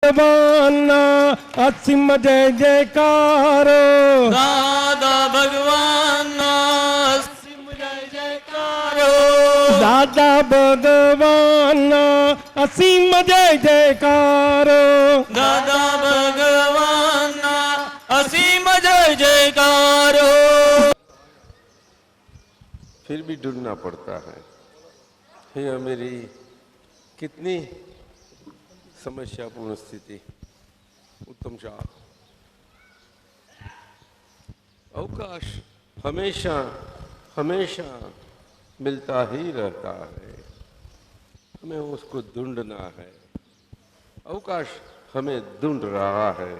भगवान असीम जय जयकारो। दादा भगवान असीम जय जयकारो। दादा भगवान असीम जय जयकारो। दादा भगवान असीम जय जयकारो। फिर भी ढूंढना पड़ता है। यह मेरी कितनी समस्यापूर्ण स्थिति। उत्तम शाह, अवकाश हमेशा हमेशा मिलता ही रहता है, हमें उसको ढूंढना है। अवकाश हमें ढूंढ रहा है।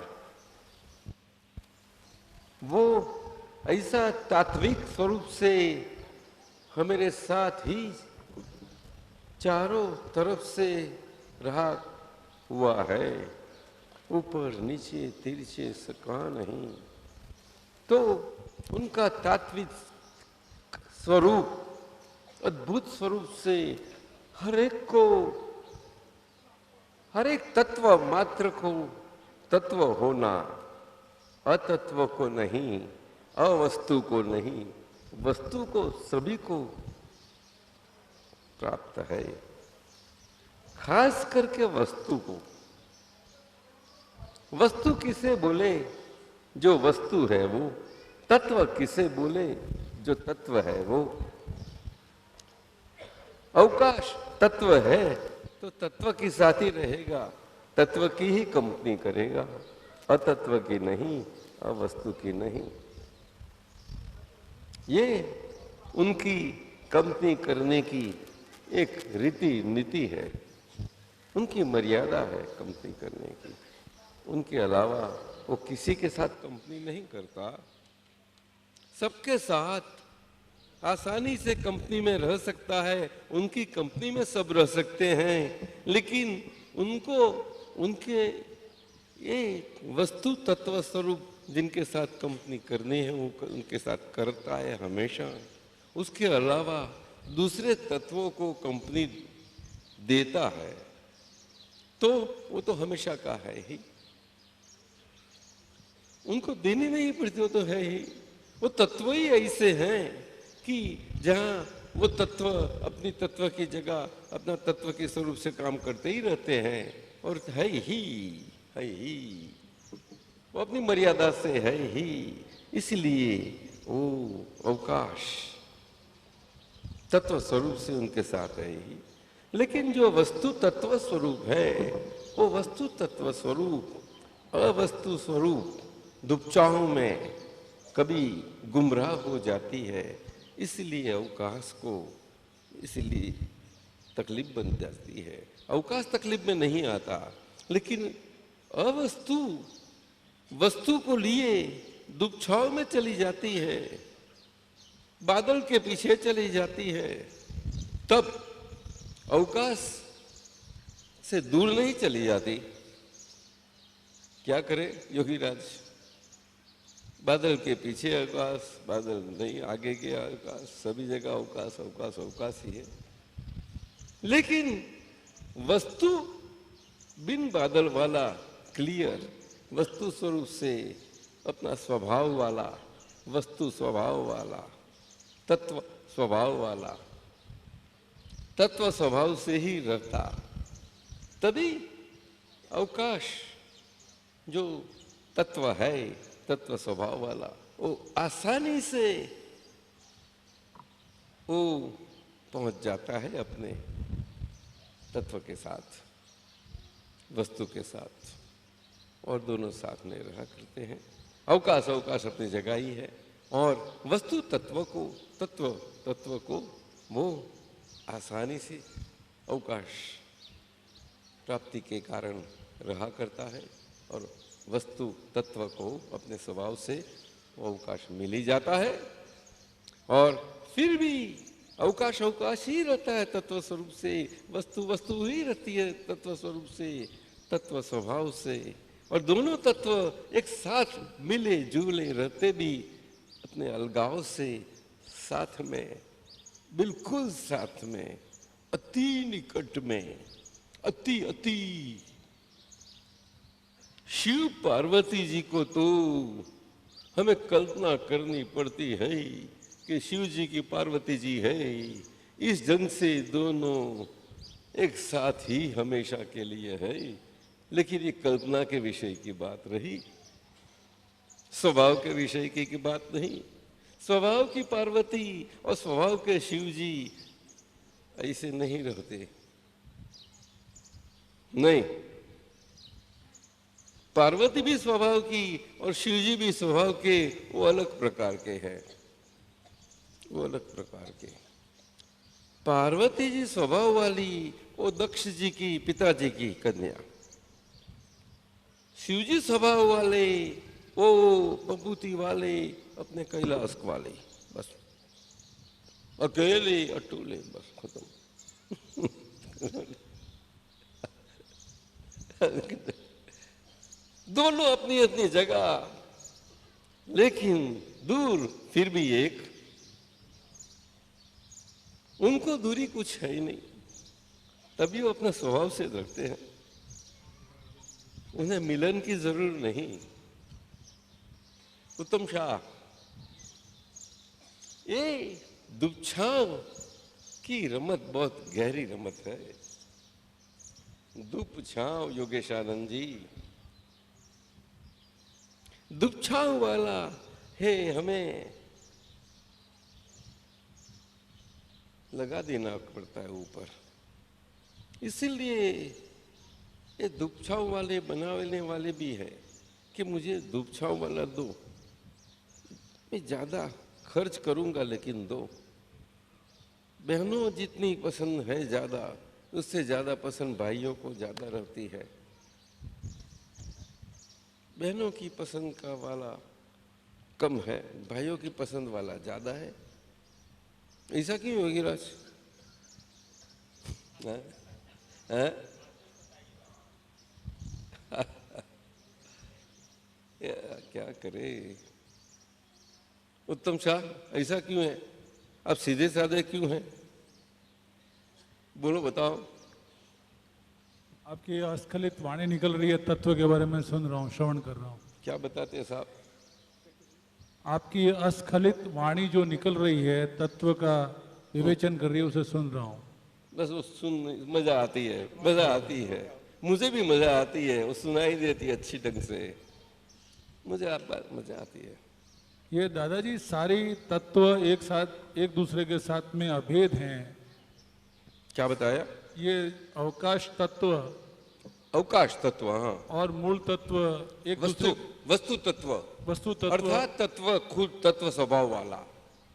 वो ऐसा तात्विक स्वरूप से हमारे साथ ही चारों तरफ से रहा हुआ है, ऊपर नीचे तिरछे सका नहीं। तो उनका तात्विक स्वरूप, अद्भुत स्वरूप से हर एक तत्व मात्र को तत्व होना, अतत्व को नहीं, अवस्तु को नहीं, वस्तु को सभी को प्राप्त है। खास करके वस्तु को। वस्तु किसे बोले? जो वस्तु है वो। तत्व किसे बोले? जो तत्व है वो। अवकाश तत्व है तो तत्व के साथ ही रहेगा, तत्व की ही कंपनी करेगा, अतत्व की नहीं, अवस्तु की नहीं। ये उनकी कंपनी करने की एक रीति नीति है, उनकी मर्यादा है कंपनी करने की। उनके अलावा वो किसी के साथ कंपनी नहीं करता। सबके साथ आसानी से कंपनी में रह सकता है, उनकी कंपनी में सब रह सकते हैं, लेकिन उनको उनके ये वस्तु तत्व स्वरूप जिनके साथ कंपनी करनी है वो उनके साथ करता है हमेशा। उसके अलावा दूसरे तत्वों को कंपनी देता है तो वो तो हमेशा का है ही, उनको देनी नहीं पड़ती, वो तो है ही। वो तत्व ही ऐसे हैं कि जहां वो तत्व अपनी तत्व की जगह अपना तत्व के स्वरूप से काम करते ही रहते हैं और है ही वो अपनी मर्यादा से है ही। इसलिए वो अवकाश तत्व स्वरूप से उनके साथ है ही। लेकिन जो वस्तु तत्व स्वरूप है वो वस्तु तत्व स्वरूप अवस्तु स्वरूप दुपचाहों में कभी गुमराह हो जाती है। इसलिए अवकाश को इसलिए तकलीफ बन जाती है। अवकाश तकलीफ में नहीं आता, लेकिन अवस्तु वस्तु को लिए दुपछाव में चली जाती है, बादल के पीछे चली जाती है, तब अवकाश से दूर नहीं चली जाती। क्या करे योगीराज? बादल के पीछे अवकाश, बादल नहीं आगे के अवकाश, सभी जगह अवकाश अवकाश अवकाश ही है। लेकिन वस्तु बिन बादल वाला क्लियर, वस्तु स्वरूप से अपना स्वभाव वाला, वस्तु स्वभाव वाला, तत्व स्वभाव वाला, तत्व स्वभाव से ही रहता, तभी अवकाश जो तत्व है, तत्व स्वभाव वाला, वो आसानी से वो पहुंच जाता है अपने तत्व के साथ, वस्तु के साथ, और दोनों साथ में रहा करते हैं। अवकाश अवकाश अपनी जगह ही है और वस्तु तत्व को वो आसानी से अवकाश प्राप्ति के कारण रहा करता है और वस्तु तत्व को अपने स्वभाव से वो अवकाश मिल ही जाता है। और फिर भी अवकाश अवकाश ही रहता है तत्व स्वरूप से, वस्तु वस्तु ही रहती है तत्व स्वरूप से, तत्व स्वभाव से। और दोनों तत्व एक साथ मिले जुले रहते भी अपने अलगाव से साथ में, बिल्कुल साथ में, अति निकट में, अति अति शिव पार्वती जी को तो हमें कल्पना करनी पड़ती है कि शिव जी की पार्वती जी है, इस ढंग से दोनों एक साथ ही हमेशा के लिए है। लेकिन ये कल्पना के विषय की बात रही, स्वभाव के विषय की बात नहीं। स्वभाव की पार्वती और स्वभाव के शिव जी ऐसे नहीं रहते, नहीं। पार्वती भी स्वभाव की और शिव जी भी स्वभाव के, वो अलग प्रकार के हैं, वो अलग प्रकार के। पार्वती जी स्वभाव वाली, वो दक्ष जी की पिताजी की कन्या। शिव जी स्वभाव वाले, वो बबूती वाले, अपने कैलाश वाले, बस अकेले अटूले, बस खत्म। दोनों अपनी अपनी जगह, लेकिन दूर फिर भी एक। उनको दूरी कुछ है ही नहीं, तभी वो अपना स्वभाव से रखते हैं, उन्हें मिलन की जरूरत नहीं। उत्तम शाह, ये दुपछांव की रमत बहुत गहरी रमत है। दुपछांव, योगेशानंद जी, दुपछांव वाला है, हमें लगा देना पड़ता है ऊपर। इसीलिए ये दुपछांव वाले बनाने वाले भी है कि मुझे दुपछांव वाला दो, मैं ज्यादा खर्च करूंगा लेकिन दो। बहनों जितनी पसंद है ज्यादा, उससे ज्यादा पसंद भाइयों को ज्यादा रहती है। बहनों की पसंद का वाला कम है, भाइयों की पसंद वाला ज्यादा है। ऐसा क्यों होगी राज? क्या करे उत्तम शाह, ऐसा क्यों है? आप सीधे साधे क्यों हैं? बोलो, बताओ। आपकी अस्खलित वाणी निकल रही है, तत्व के बारे में सुन रहा हूँ, श्रवण कर रहा हूँ। क्या बताते हैं साहब? आपकी अस्खलित वाणी जो निकल रही है, तत्व का विवेचन कर रही है, उसे सुन रहा हूँ। बस वो सुन, मजा आती है, मजा आती है, मुझे भी मजा आती है, वो सुनाई देती है अच्छी ढंग से, मुझे मजा आती है। ये दादाजी सारी तत्व एक साथ, एक दूसरे के साथ में अभेद हैं। क्या बताया? ये अवकाश तत्व, अवकाश तत्व, हाँ, और मूल तत्व एक वस्तु, वस्तु तत्व, वस्तु तत्व, अर्थात तत्व खुद तत्व स्वभाव वाला,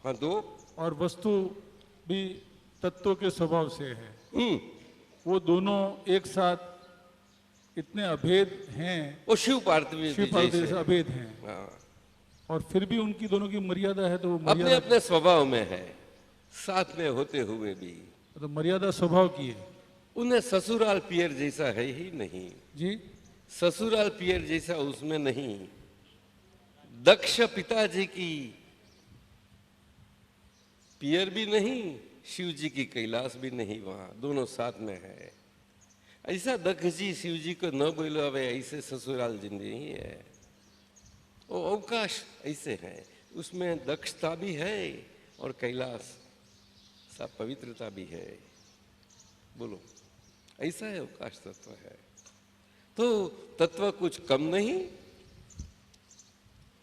हाँ, दो। और वस्तु भी तत्व के स्वभाव से है। वो दोनों एक साथ इतने अभेद हैं, वो शिव पार्वती से अभेद हैं। हाँ। और फिर भी उनकी दोनों की मर्यादा है, तो वो अपने अपने स्वभाव में है, साथ में होते हुए भी तो मर्यादा स्वभाव की है। उन्हें ससुराल पियर जैसा है ही नहीं जी, ससुराल पियर जैसा उसमें नहीं। दक्ष पिताजी की पियर भी नहीं, शिव जी की कैलाश भी नहीं, वहां दोनों साथ में है। ऐसा दक्ष जी शिव जी को न बोलो, अब ऐसे ससुराल जिंदगी है। वो अवकाश ऐसे है, उसमें दक्षता भी है और कैलाश सा पवित्रता भी है। बोलो, ऐसा है अवकाश तत्व है। तो तत्व कुछ कम नहीं,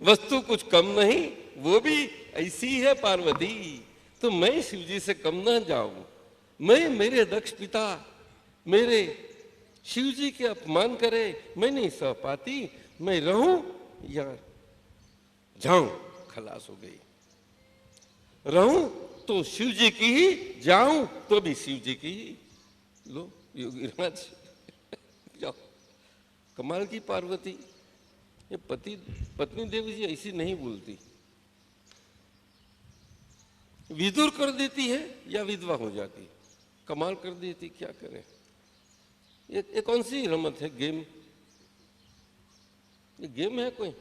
वस्तु कुछ कम नहीं, वो भी ऐसी है पार्वती। तो मैं शिव जी से कम ना जाऊं, मैं मेरे दक्ष पिता मेरे शिव जी के अपमान करे, मैं नहीं सह पाती। मैं रहूं या जाऊं, खलास हो गई। रहूं तो शिव जी की ही, जाऊं तो भी शिव जी की ही। लो योगीराज, जाओ। कमाल की पार्वती। ये पत्नी देवी जी ऐसी नहीं बोलती, विदुर कर देती है या विधवा हो जाती, कमाल कर देती। क्या करे? ये कौन सी रमत है? गेम? ये गेम है कोई?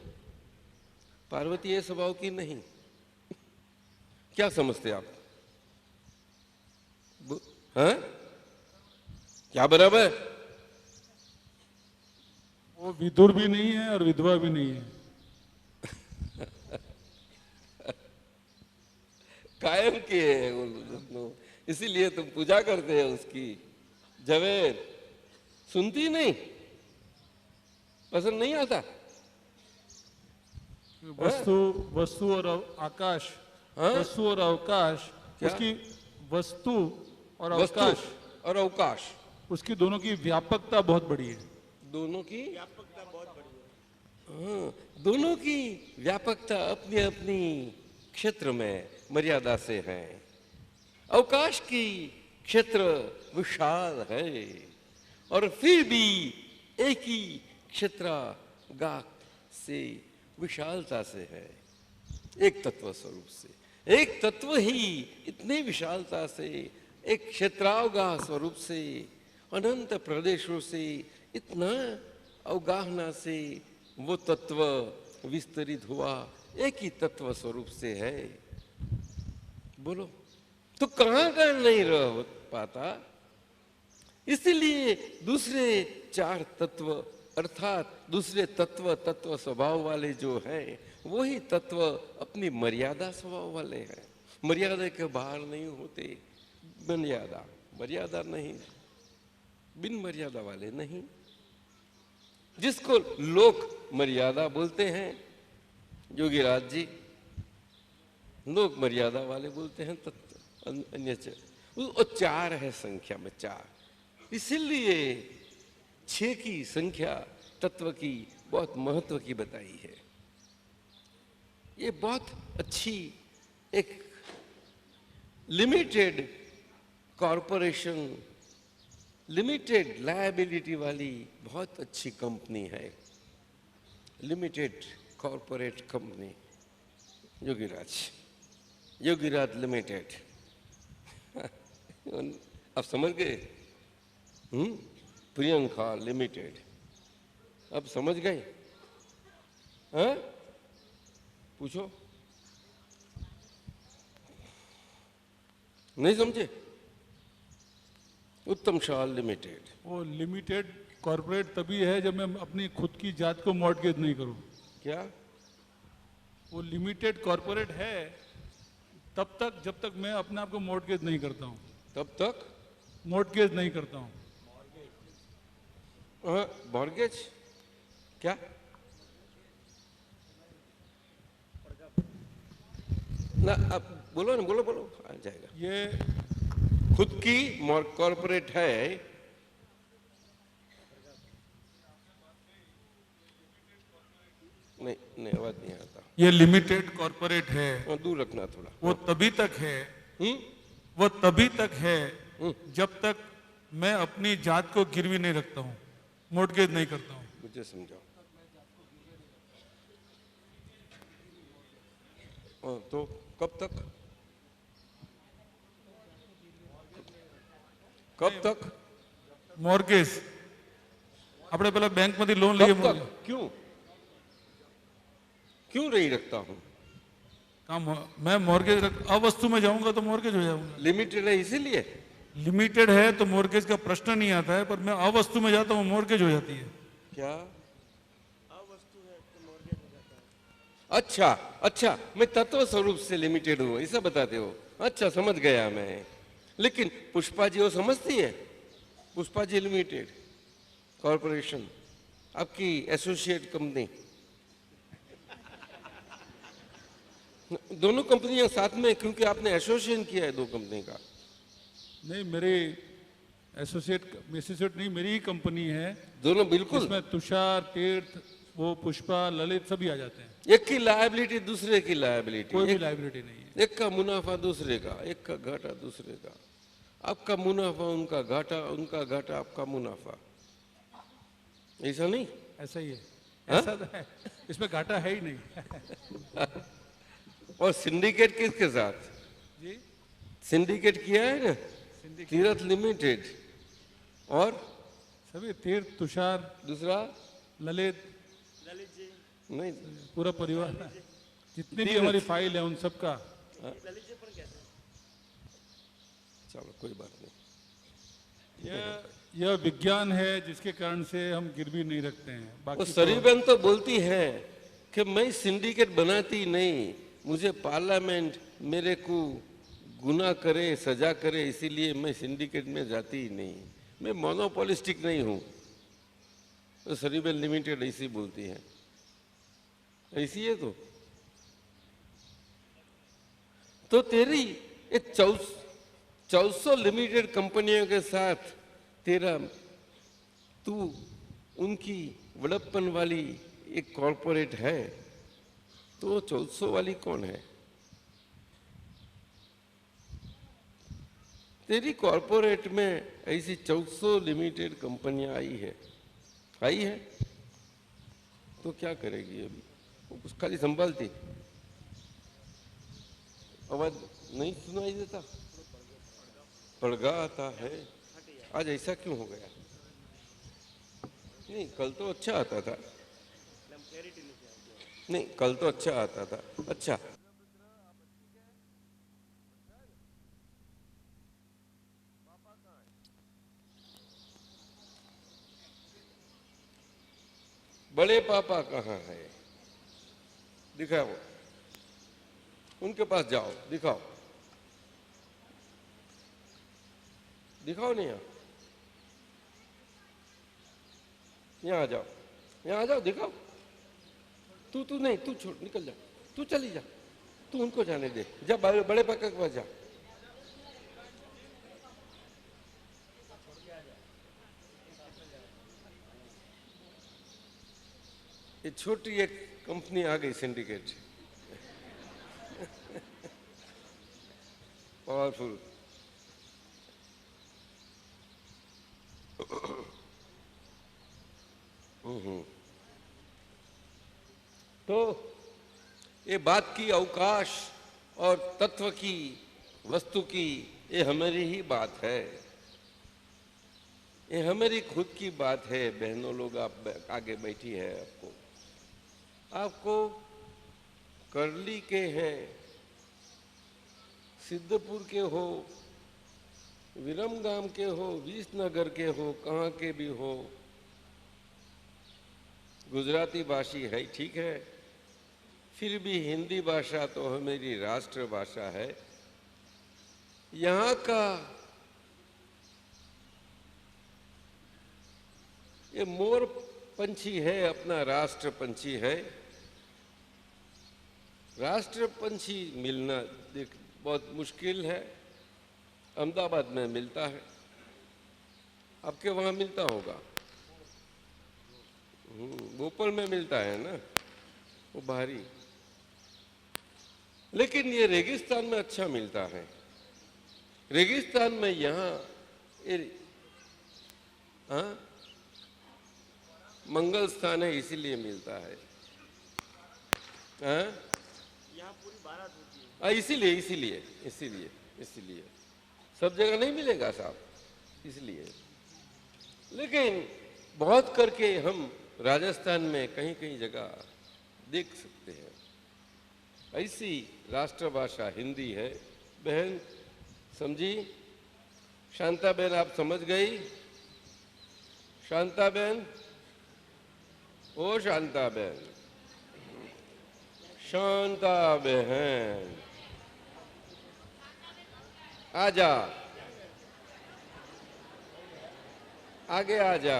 पार्वती ये स्वभाव की नहीं। क्या समझते आप? हैं? क्या बराबर? वो विदुर भी नहीं है और विधवा भी नहीं है। कायम किए हैं वो दोनों, इसीलिए तुम पूजा करते हैं उसकी। जवेद सुनती नहीं, पसंद नहीं आता। वस्तु वस्तु और आकाश, हाँ? वस्तु और अवकाश, क्या? उसकी वस्तु और वस्तु अवकाश, और अवकाश उसकी दोनों की व्यापकता बहुत बड़ी है। दोनों की व्यापकता बहुत बड़ी है। हाँ, दोनों की व्यापकता अपनी अपनी क्षेत्र में मर्यादा से है। अवकाश की क्षेत्र विशाल है और फिर भी एक ही क्षेत्रागार से विशालता से है, एक तत्व स्वरूप से। एक तत्व ही इतने विशालता से, एक क्षेत्रावगाह स्वरूप से, अनंत प्रदेशों से, इतना अवगाहना से वो तत्व विस्तरित हुआ, एक ही तत्व स्वरूप से है। बोलो तो कहाँ का नहीं रह पाता। इसलिए दूसरे चार तत्व अर्थात दूसरे तत्व स्वभाव वाले जो हैं, वही तत्व अपनी मर्यादा स्वभाव वाले हैं। मर्यादा के बाहर नहीं होते। मर्यादा नहीं, बिन मर्यादा वाले नहीं। जिसको लोक मर्यादा बोलते हैं योगीराज जी, लोक मर्यादा वाले बोलते हैं तत्व अन्य वो चार है संख्या में, चार। इसीलिए 6 की संख्या तत्व की बहुत महत्व की बताई है। ये बहुत अच्छी एक लिमिटेड कॉरपोरेशन, लिमिटेड लायबिलिटी वाली बहुत अच्छी कंपनी है, limited corporate company Yogiraj limited. अब समझ गए? प्रियंका लिमिटेड, अब समझ गए? हाँ, पूछो, नहीं समझे? उत्तम शाह लिमिटेड। वो लिमिटेड कॉर्पोरेट तभी है जब मैं अपनी खुद की जात को मॉर्गेज नहीं करूं। क्या? वो लिमिटेड कॉर्पोरेट है तब तक जब तक मैं अपने आप को मॉर्गेज नहीं करता हूं। तब तक मॉर्गेज नहीं करता हूं। मॉर्गेज क्या? ना अब बोलो ना, बोलो आ जाएगा। ये खुद की कॉर्पोरेट है, नहीं आवाज नहीं आता। ये लिमिटेड कॉर्पोरेट है, और दूर रखना थोड़ा। वो तभी तक है, वो तभी तक है जब तक मैं अपनी जात को गिरवी नहीं रखता हूं, मॉर्गेज नहीं करता हूं। मुझे समझाओ। तो कब तक? कब तक मॉर्गेज આપણે પેલા બેંકમાંથી લોન લઈએ, कब तक? क्यों नहीं रखता हूं? काम मैं मॉर्गेज अवस्तु में जाऊंगा तो मॉर्गेज हो जाऊंगा। लिमिटेड है इसीलिए। लिमिटेड है तो मॉर्गेज का प्रश्न नहीं आता है, पर मैं अवस्तु में जाता हूँ मॉर्गेज हो जाती है। क्या? अच्छा, मैं तत्व स्वरूप से लिमिटेड हूं, ऐसा बताते हो? अच्छा, समझ गया मैं। लेकिन पुष्पा जी वो समझती है? पुष्पा जी लिमिटेड कॉर्पोरेशन, आपकी एसोसिएट कंपनी, दोनों कंपनियां साथ में, क्योंकि आपने एसोसिएशन किया है दो कंपनी का। नहीं, मेरी एसोसिएट नहीं, मेरी ही कंपनी है। दोनों बिल्कुल। इसमें तुषार, तीर्थ, वो पुष्पा, ललित सभी आ जाते हैं। एक की लायबिलिटी दूसरे की लायबिलिटी, कोई भी लाइबिलिटी नहीं है। एक का मुनाफा दूसरे का, एक का घाटा दूसरे का। आपका मुनाफा उनका घाटा, उनका घाटा आपका मुनाफा, ऐसा नहीं? ऐसा ही है। हाँ? ऐसा तो है, इसमें घाटा है ही नहीं। और सिंडिकेट किसके साथ? जी, सिंडिकेट किया है ना, तीर्थ लिमिटेड और सभी तीर्थ, तुषार, दूसरा ललित नहीं, पूरा परिवार, जितनी भी तीर्थ। हमारी फाइल है उन सबका। चलो कोई बात नहीं। ये यह विज्ञान है जिसके कारण से हम गिरवी नहीं रखते हैं। वो बाकी सरीबेन तो बोलती है कि मैं सिंडिकेट बनाती नहीं, मुझे पार्लियामेंट मेरे को गुनाह करे, सजा करे, इसीलिए मैं सिंडिकेट में जाती ही नहीं, मैं मोनोपोलिस्टिक नहीं हूं। तो सरीबेन लिमिटेड ऐसी बोलती है, ऐसी है। तो तेरी ये 400 लिमिटेड कंपनियों के साथ तेरा तू उनकी बड़प्पन वाली एक कॉरपोरेट है, तो 400 वाली कौन है? तेरी कॉरपोरेट में ऐसी 400 लिमिटेड कंपनियां आई है, तो क्या करेगी अभी? वो कुछ खाली संभालती, आवाज नहीं सुनाई देता, पड़गा आता है। आज ऐसा क्यों हो गया? नहीं, कल तो अच्छा आता था। नहीं, कल तो अच्छा आता था। अच्छा, बड़े पापा कहाँ है? दिखाओ, उनके पास जाओ, दिखाओ, दिखाओ। नहीं, यहाँ आ जाओ, यहाँ आ जाओ, दिखाओ। तू नहीं, तू छोड़, निकल जा, तू चली जा, तू उनको जाने दे, जा बड़े पापा के पास जा। ये छोटी एक कंपनी आ गई, सिंडिकेट, पावरफुल। तो ये बात की, अवकाश और तत्व की, वस्तु की, ये हमारी ही बात है, ये हमारी खुद की बात है। बहनों लोग, आप आगे बैठी है, आपको करली के हैं, सिद्धपुर के हो, विरमगाम के हो, विसनगर के हो, कहाँ के भी हो, गुजराती भाषी है, ठीक है, फिर भी हिंदी भाषा तो हमारी राष्ट्र भाषा है। यहाँ का ये मोर पंछी है, अपना राष्ट्र पंछी है। राष्ट्र पंछी मिलना देख बहुत मुश्किल है। अहमदाबाद में मिलता है, आपके वहाँ मिलता होगा, भोपाल में मिलता है ना, वो बाहरी। लेकिन ये रेगिस्तान में अच्छा मिलता है। रेगिस्तान में यहाँ मंगल स्थान है, इसीलिए मिलता है। यहाँ पूरी बारात होती है। इसीलिए इसीलिए इसीलिए इसीलिए सब जगह नहीं मिलेगा साहब, इसलिए। लेकिन बहुत करके हम राजस्थान में कहीं कहीं जगह देख सकते हैं। ऐसी राष्ट्रभाषा हिंदी है। बहन समझी? शांता बहन आप समझ गई? शांता बहन, ओ शांता बहन, शांता बहन आजा, आगे आजा,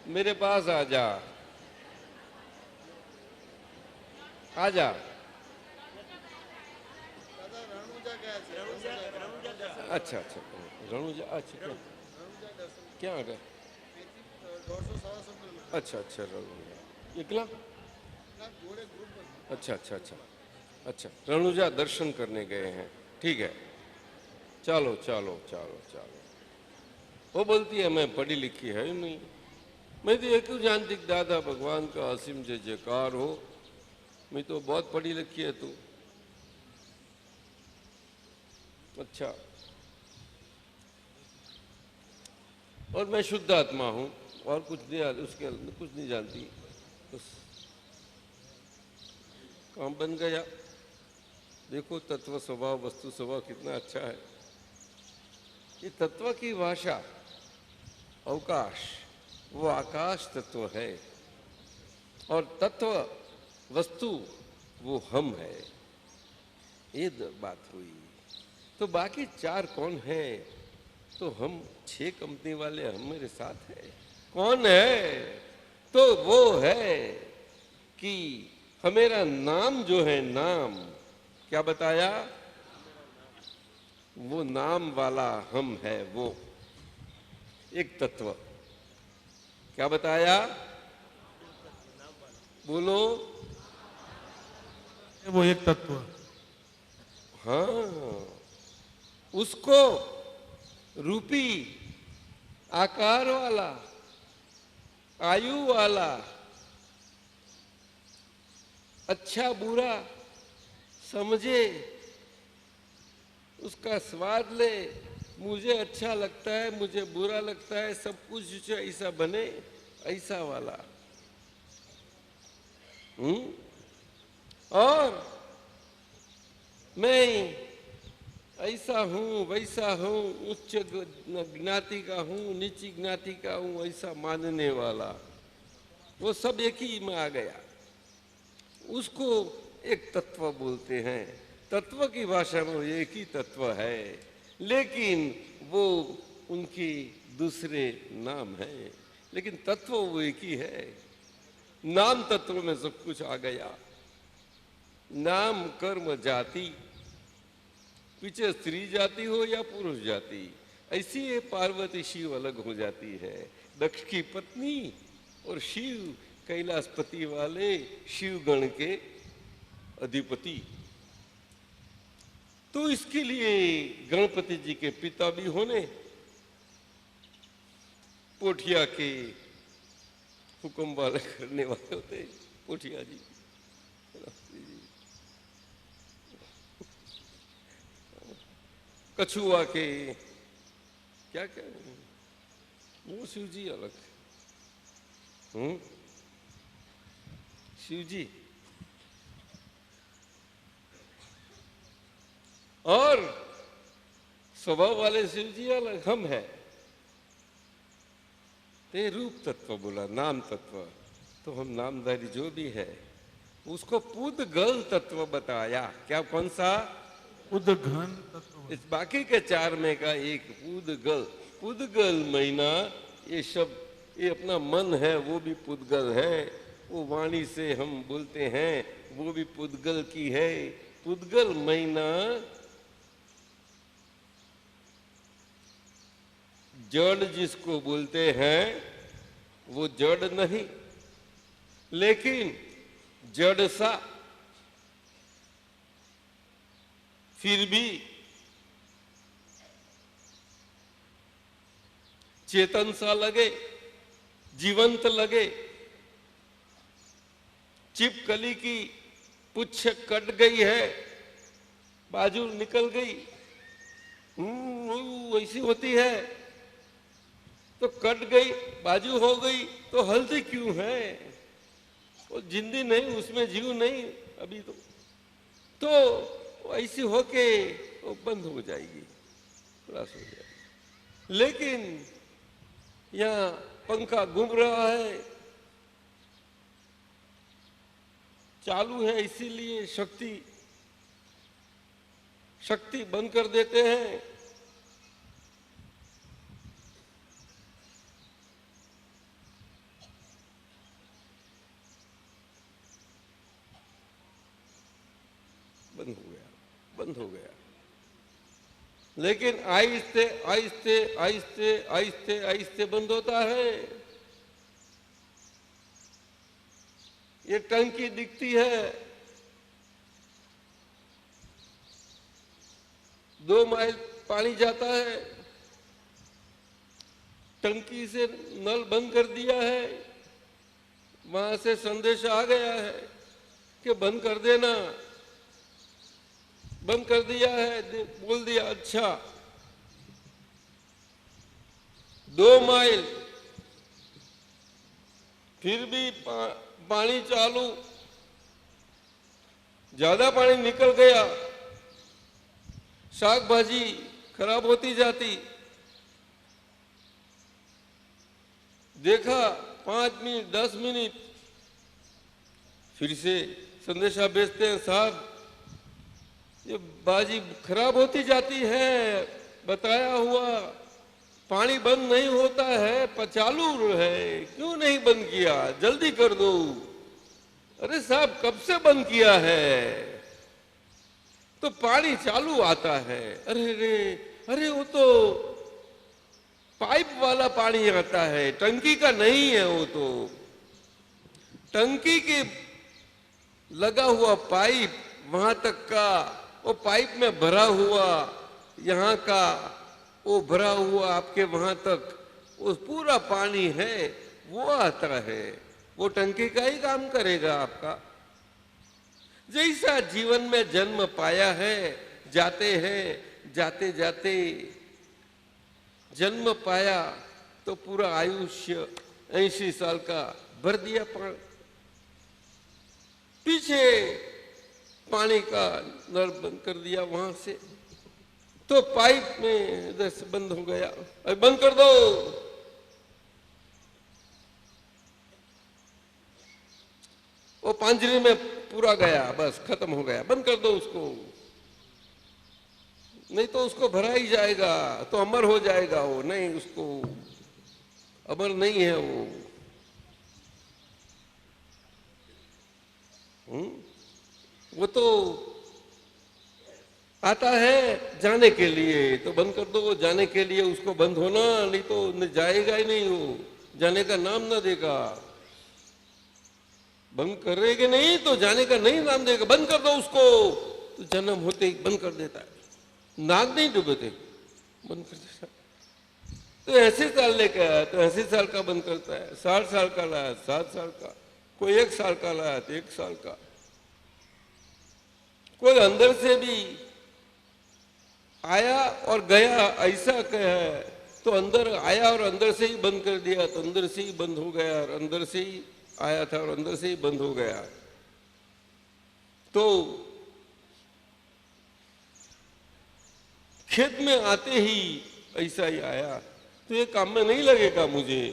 मेरे पास आजा, आजा। अच्छा अच्छा, रणुजा, अच्छा क्या आ गया? अच्छा अच्छा, रणुजा इकला, अच्छा अच्छा अच्छा अच्छा, रणुजा दर्शन करने गए हैं, ठीक है। चलो चलो चलो चलो। वो बोलती है मैं पढ़ी लिखी है ही नहीं। मैं तो ये क्यों जानती कि दादा भगवान का असीम जय जयकार हो, मैं तो बहुत पढ़ी लिखी है तू। अच्छा, और मैं शुद्ध आत्मा हूँ और कुछ नहीं, उसके कुछ नहीं जानती। बस काम बन गया। देखो तत्व स्वभाव, वस्तु स्वभाव कितना अच्छा है। ये तत्व की भाषा अवकाश, वो आकाश तत्व है, और तत्व वस्तु वो हम है। ये बात हुई। तो बाकी चार कौन है? तो हम 6 कंपनी वाले हम मेरे साथ है। कौन है? तो वो है कि हमेरा नाम जो है, नाम क्या बताया? वो नाम वाला हम है, वो एक तत्व। क्या बताया? बोलो। वो एक तत्व। हाँ, उसको रूपी आकार वाला, आयु वाला, अच्छा बुरा समझे, उसका स्वाद ले, मुझे अच्छा लगता है, मुझे बुरा लगता है, सब कुछ ऐसा बने, ऐसा वाला। और मैं ऐसा हूं, वैसा हूं, उच्च ज्ञाति का हूं, नीची ज्ञाति का हूं, ऐसा मानने वाला, वो सब एक ही में आ गया। उसको एक तत्व बोलते हैं। तत्व की भाषा में एक ही तत्व है, लेकिन वो उनकी दूसरे नाम है, लेकिन तत्व वो एक ही है। नाम तत्व में सब कुछ आ गया। नाम कर्म जाति, पीछे स्त्री जाति हो या पुरुष जाति, ऐसी ये पार्वती शिव अलग हो जाती है। दक्ष की पत्नी और शिव कैलाशपति वाले शिव गण के अधिपति। तो इसके लिए गणपति जी के पिता भी होने, पोठिया के हुक्म वाले करने वाले होते पोठिया जी। कछुआ के क्या क्या वो शिव जी अलग। शिव जी और स्वभाव वाले शिव जी अलग, हम है। ते रूप तत्व बोला, नाम तत्व। तो हम नामधारी जो भी है उसको पुद्गल तत्व बताया। क्या? कौन सा? उद्घन तत्व। इस बाकी के 4 में का एक पुद्गल। पुद्गल महीना, ये शब्द, ये अपना मन है, वो भी पुद्गल है। वो वाणी से हम बोलते हैं, वो भी पुद्गल की है। पुद्गल महीना जड़ जिसको बोलते हैं वो जड़ नहीं, लेकिन जड़ सा, फिर भी चेतन सा लगे, जीवंत लगे। छिपकली की पुच्छ कट गई है, बाजू निकल गई, ऐसी होती है। तो कट गई, बाजू हो गई, तो हल्दी क्यों है? वो जिंदी नहीं, उसमें जीव नहीं अभी तो ऐसी होके वो बंद हो जाएगी, खलास हो जाएगी। लेकिन यहाँ पंखा घूम रहा है, चालू है, इसीलिए शक्ति बंद कर देते हैं। बंद हो गया। लेकिन आहिस्ते आहिस्ते आहिस्ते आहिस्ते आहिस्ते बंद होता है। ये टंकी दिखती है, 2 माइल पानी जाता है, टंकी से नल बंद कर दिया है, वहां से संदेश आ गया है कि बंद कर देना। बंद कर दिया है, बोल दिया अच्छा। 2 माइल फिर भी पानी चालू, ज्यादा पानी निकल गया, शाक भाजी खराब होती जाती, देखा 5 मिनट 10 मिनट, फिर से संदेशा भेजते हैं, साहब ये बाजी खराब होती जाती है, बताया हुआ पानी बंद नहीं होता है, चालू है, क्यों नहीं बंद किया, जल्दी कर दो। अरे साहब कब से बंद किया है, तो पानी चालू आता है। अरे रे, अरे वो तो पाइप वाला पानी आता है, टंकी का नहीं है, वो तो टंकी के लगा हुआ पाइप वहां तक का, वो पाइप में भरा हुआ यहाँ का, वो भरा हुआ आपके वहां तक वो पूरा पानी है, वो आता है, वो टंकी का ही काम करेगा आपका। जैसा जीवन में जन्म पाया है, जाते हैं, जाते जाते जन्म पाया तो पूरा आयुष्य 80 साल का भर दिया पीछे पानी का नल बंद कर दिया वहां से, तो पाइप में इधर से बंद हो गया, अरे बंद कर दो। वो पांजरे में पूरा गया, बस खत्म हो गया, बंद कर दो उसको, नहीं तो उसको भरा ही जाएगा, तो अमर हो जाएगा वो, नहीं उसको अमर नहीं है वो। वो तो आता है जाने के लिए, तो बंद कर दो, वो जाने के लिए उसको बंद होना, नहीं तो जाएगा ही नहीं, वो जाने का नाम ना देगा। बंद करेंगे नहीं तो जाने का नहीं नाम देगा, बंद कर दो उसको, तो जन्म होते ही बंद कर देता है, नाक नहीं डूबते, बंद कर देता है। तो 80 साल लेकर आया तो 80 साल का बंद करता है, 60 साल का लाया 60 साल का, कोई 1 साल का लाया तो 1 साल का, कोई अंदर से भी आया और गया ऐसा कहा है, तो अंदर आया और अंदर से ही बंद कर दिया, तो अंदर से ही बंद हो गया, और अंदर से ही आया था और अंदर से ही बंद हो गया। तो खेत में आते ही ऐसा ही आया, तो ये काम में नहीं लगेगा मुझे,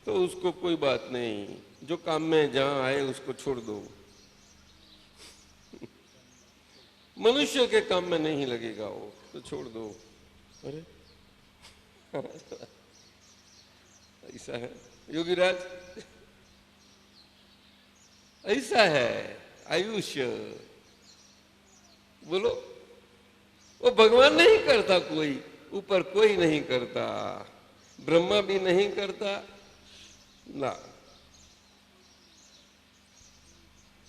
तो उसको कोई बात नहीं, जो काम में जहां आए उसको छोड़ दो। मनुष्य के काम में नहीं लगेगा वो, तो छोड़ दो। अरे ऐसा है योगीराज, ऐसा है आयुष्य। बोलो, वो भगवान नहीं करता, कोई ऊपर कोई नहीं करता, ब्रह्मा भी नहीं करता ना,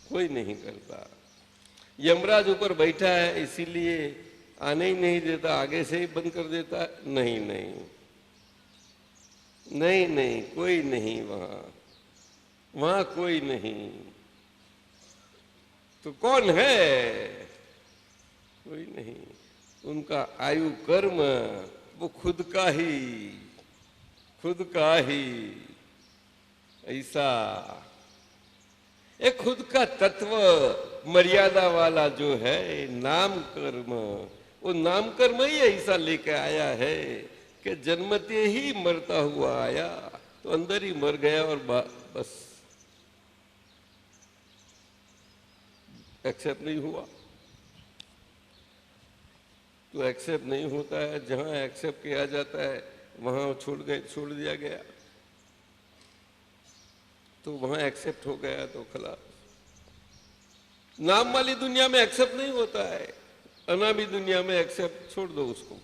कोई नहीं करता। यमराज ऊपर बैठा है इसीलिए आने ही नहीं देता, आगे से ही बंद कर देता है, नहीं नहीं नहीं नहीं, कोई नहीं वहां, वहां कोई नहीं, तो कौन है? कोई नहीं। उनका आयु कर्म वो खुद का ही ऐसा एक खुद का तत्व मर्यादा वाला जो है नाम कर्म, वो नाम कर्म ही ऐसा लेके आया है कि जन्मते ही मरता हुआ आया, तो अंदर ही मर गया और बस एक्सेप्ट नहीं हुआ। तो एक्सेप्ट नहीं होता है, जहां एक्सेप्ट किया जाता है वहां छोड़ दिया गया, तो वहां एक्सेप्ट हो गया तो खलास। नाम वाली दुनिया में एक्सेप्ट नहीं होता है, अनामी दुनिया में एक्सेप्ट छोड़ दो उसको।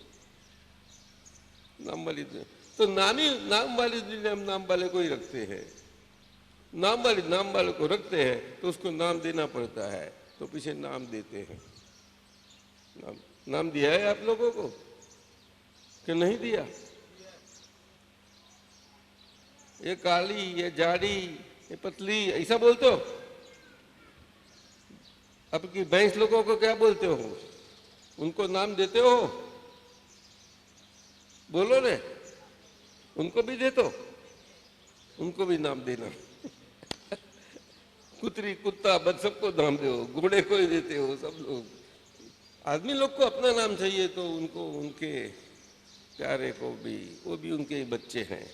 नाम वाली दुनिया तो नाम वाली दुनिया में नाम वाले को ही रखते हैं, नाम वाले को रखते हैं तो उसको नाम देना पड़ता है, तो पीछे नाम देते हैं। नाम दिया है आप लोगों को कि नहीं दिया? ये काली, ये जाड़ी, ये पतली, ऐसा बोलते हो? आपकी भैंस लोगों को क्या बोलते हो? उनको नाम देते हो? बोलो ने, उनको भी दे दो, उनको भी नाम देना। कुतरी, कुत्ता, बद सबको नाम दो, घोड़े को ही देते हो सब लोग। आदमी लोग को अपना नाम चाहिए तो उनको, उनके प्यारे को भी, वो भी उनके ही बच्चे हैं।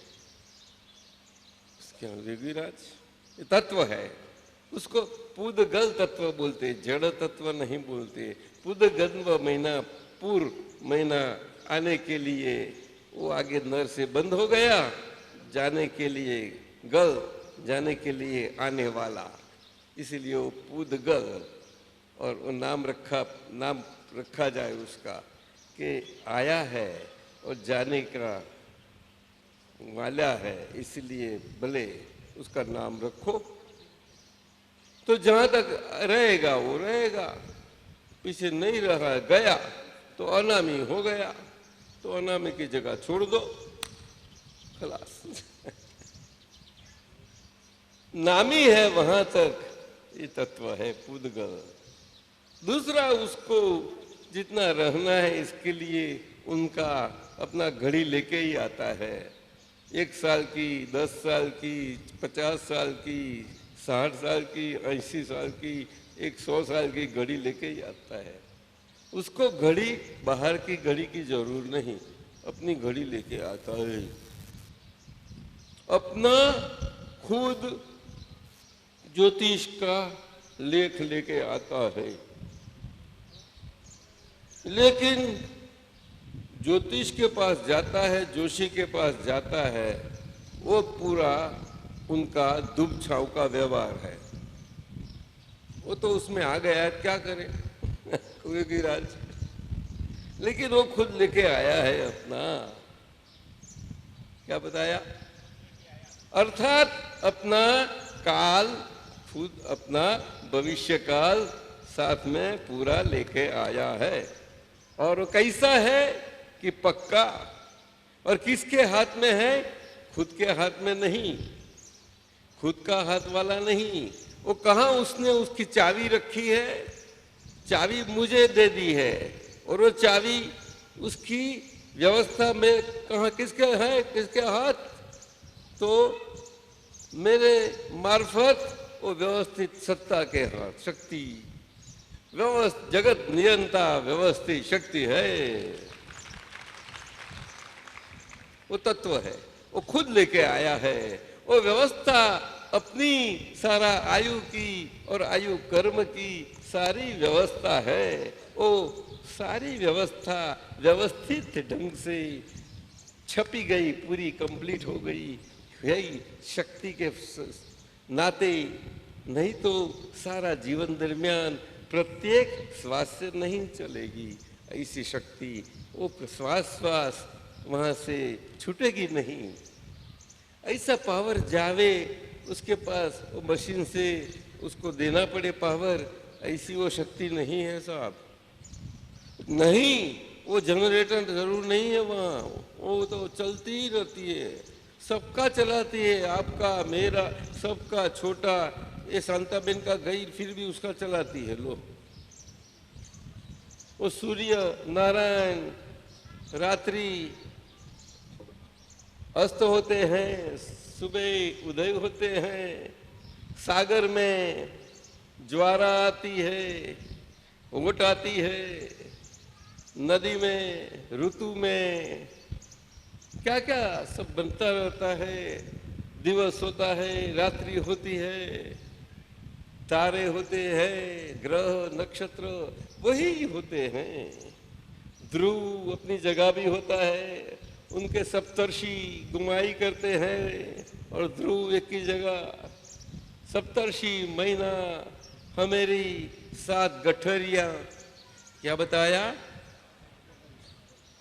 क्यों ऋग्विराज? ये तत्व है, उसको पुद्गल तत्व बोलते, जड़ तत्व नहीं बोलते। पुद्गन्व महीना, पूर्व महीना आने के लिए वो आगे नर से बंद हो गया, जाने के लिए गल, जाने के लिए आने वाला, इसीलिए वो पुद्गल। और वो नाम रखा जाए उसका कि आया है और जाने का वाला है, इसलिए भले उसका नाम रखो। तो जहां तक रहेगा वो रहेगा, पीछे नहीं रहा गया तो अनामी हो गया, तो अनामी की जगह छोड़ दो, खलास। नामी है वहां तक ये तत्व है पुद्गल। दूसरा, उसको जितना रहना है इसके लिए उनका अपना घड़ी लेके ही आता है। 1 साल की, 10 साल की, 50 साल की, 60 साल की, 80 साल की, 100 साल की घड़ी लेके ही आता है। उसको घड़ी, बाहर की घड़ी की जरूर नहीं, अपनी घड़ी लेके आता है। अपना खुद ज्योतिष का लेख लेके आता है। लेकिन ज्योतिष के पास जाता है, जोशी के पास जाता है, वो पूरा उनका दुब छाव का व्यवहार है। वो तो उसमें आ गया है, क्या करे गिरिराज। लेकिन वो खुद लेके आया है अपना, क्या बताया, अर्थात अपना काल, खुद अपना भविष्य काल साथ में पूरा लेके आया है। और कैसा है कि पक्का। और किसके हाथ में है? खुद के हाथ में नहीं, खुद का हाथ वाला नहीं। वो कहाँ उसने उसकी चाबी रखी है? चाबी मुझे दे दी है, और वो चाबी उसकी व्यवस्था में कहाँ, किसके है, किसके हाथ? तो मेरे मार्फत वो व्यवस्थित सत्ता के हाथ, शक्ति, जगत नियंता व्यवस्थित शक्ति है, वो तत्व है। वो खुद लेके आया है। वो व्यवस्था अपनी सारा आयु की और आयु कर्म की सारी व्यवस्था है। वो सारी व्यवस्था व्यवस्थित ढंग से छपी गई, पूरी कंप्लीट हो गई, यही शक्ति के नाते। नहीं तो सारा जीवन दरमियान प्रत्येक श्वास से नहीं चलेगी ऐसी शक्ति। वो श्वास श्वास वहाँ से छूटेगी नहीं। ऐसा पावर जावे उसके पास, वो मशीन से उसको देना पड़े पावर, ऐसी वो शक्ति नहीं है साहब। नहीं, वो जनरेटर जरूर नहीं है वहाँ, वो तो चलती ही रहती है, सबका चलाती है, आपका, मेरा, सबका, छोटा। ये शांताबेन का गई फिर भी उसका चलाती है। लो, वो सूर्य नारायण रात्रि अस्त होते हैं, सुबह उदय होते हैं, सागर में ज्वारा आती है, ओट आती है, नदी में, ऋतु में क्या क्या सब बनता रहता है। दिवस होता है, रात्रि होती है, तारे होते हैं, ग्रह नक्षत्र वही होते हैं। ध्रुव अपनी जगह भी होता है, उनके सप्तर्षि गुमाई करते हैं, और ध्रुव एक की जगह। सप्तर्षि महीना, हमेरी 7 गठरिया, क्या बताया?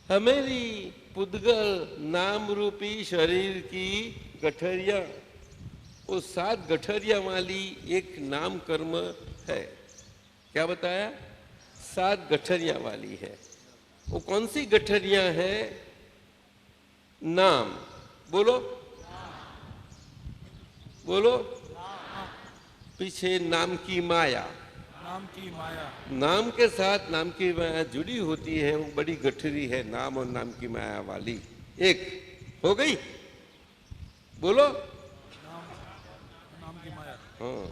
हमेरी पुद्गल नाम रूपी शरीर की गठरिया, वो 7 गठरिया वाली एक नाम कर्म है। क्या बताया? 7 गठरिया वाली है। वो कौन सी गठरिया है? नाम बोलो, बोलो। पीछे नाम की माया, नाम की माया, नाम के साथ नाम की माया जुड़ी होती है, वो बड़ी गठरी है, नाम और नाम की माया वाली। एक हो गई, बोलो। नाम की माया, हाँ,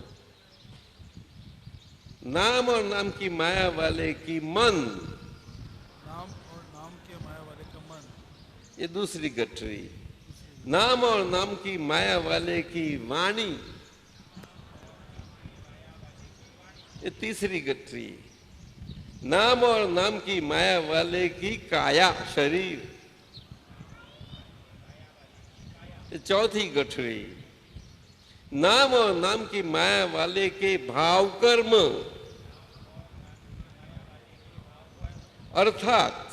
नाम और नाम की माया वाले की मन, नाम और नाम के माया वाले का मन, ये दूसरी गठरी। नाम और नाम की माया वाले की वाणी, ये तीसरी गठरी। नाम और नाम की माया वाले की काया, शरीर, ये चौथी गठरी। नाम और नाम की माया वाले के भाव कर्म, अर्थात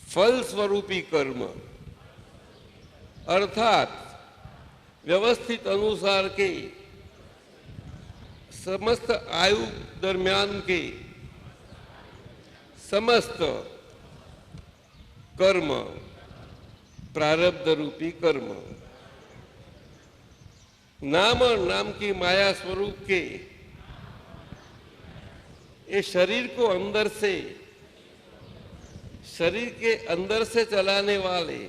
फल स्वरूपी कर्म, अर्थात व्यवस्थित अनुसार के समस्त आयु दरमियान के समस्त कर्म, प्रारब्ध रूपी कर्म। नाम और नाम की माया स्वरूप के ये शरीर को अंदर से, शरीर के अंदर से चलाने वाले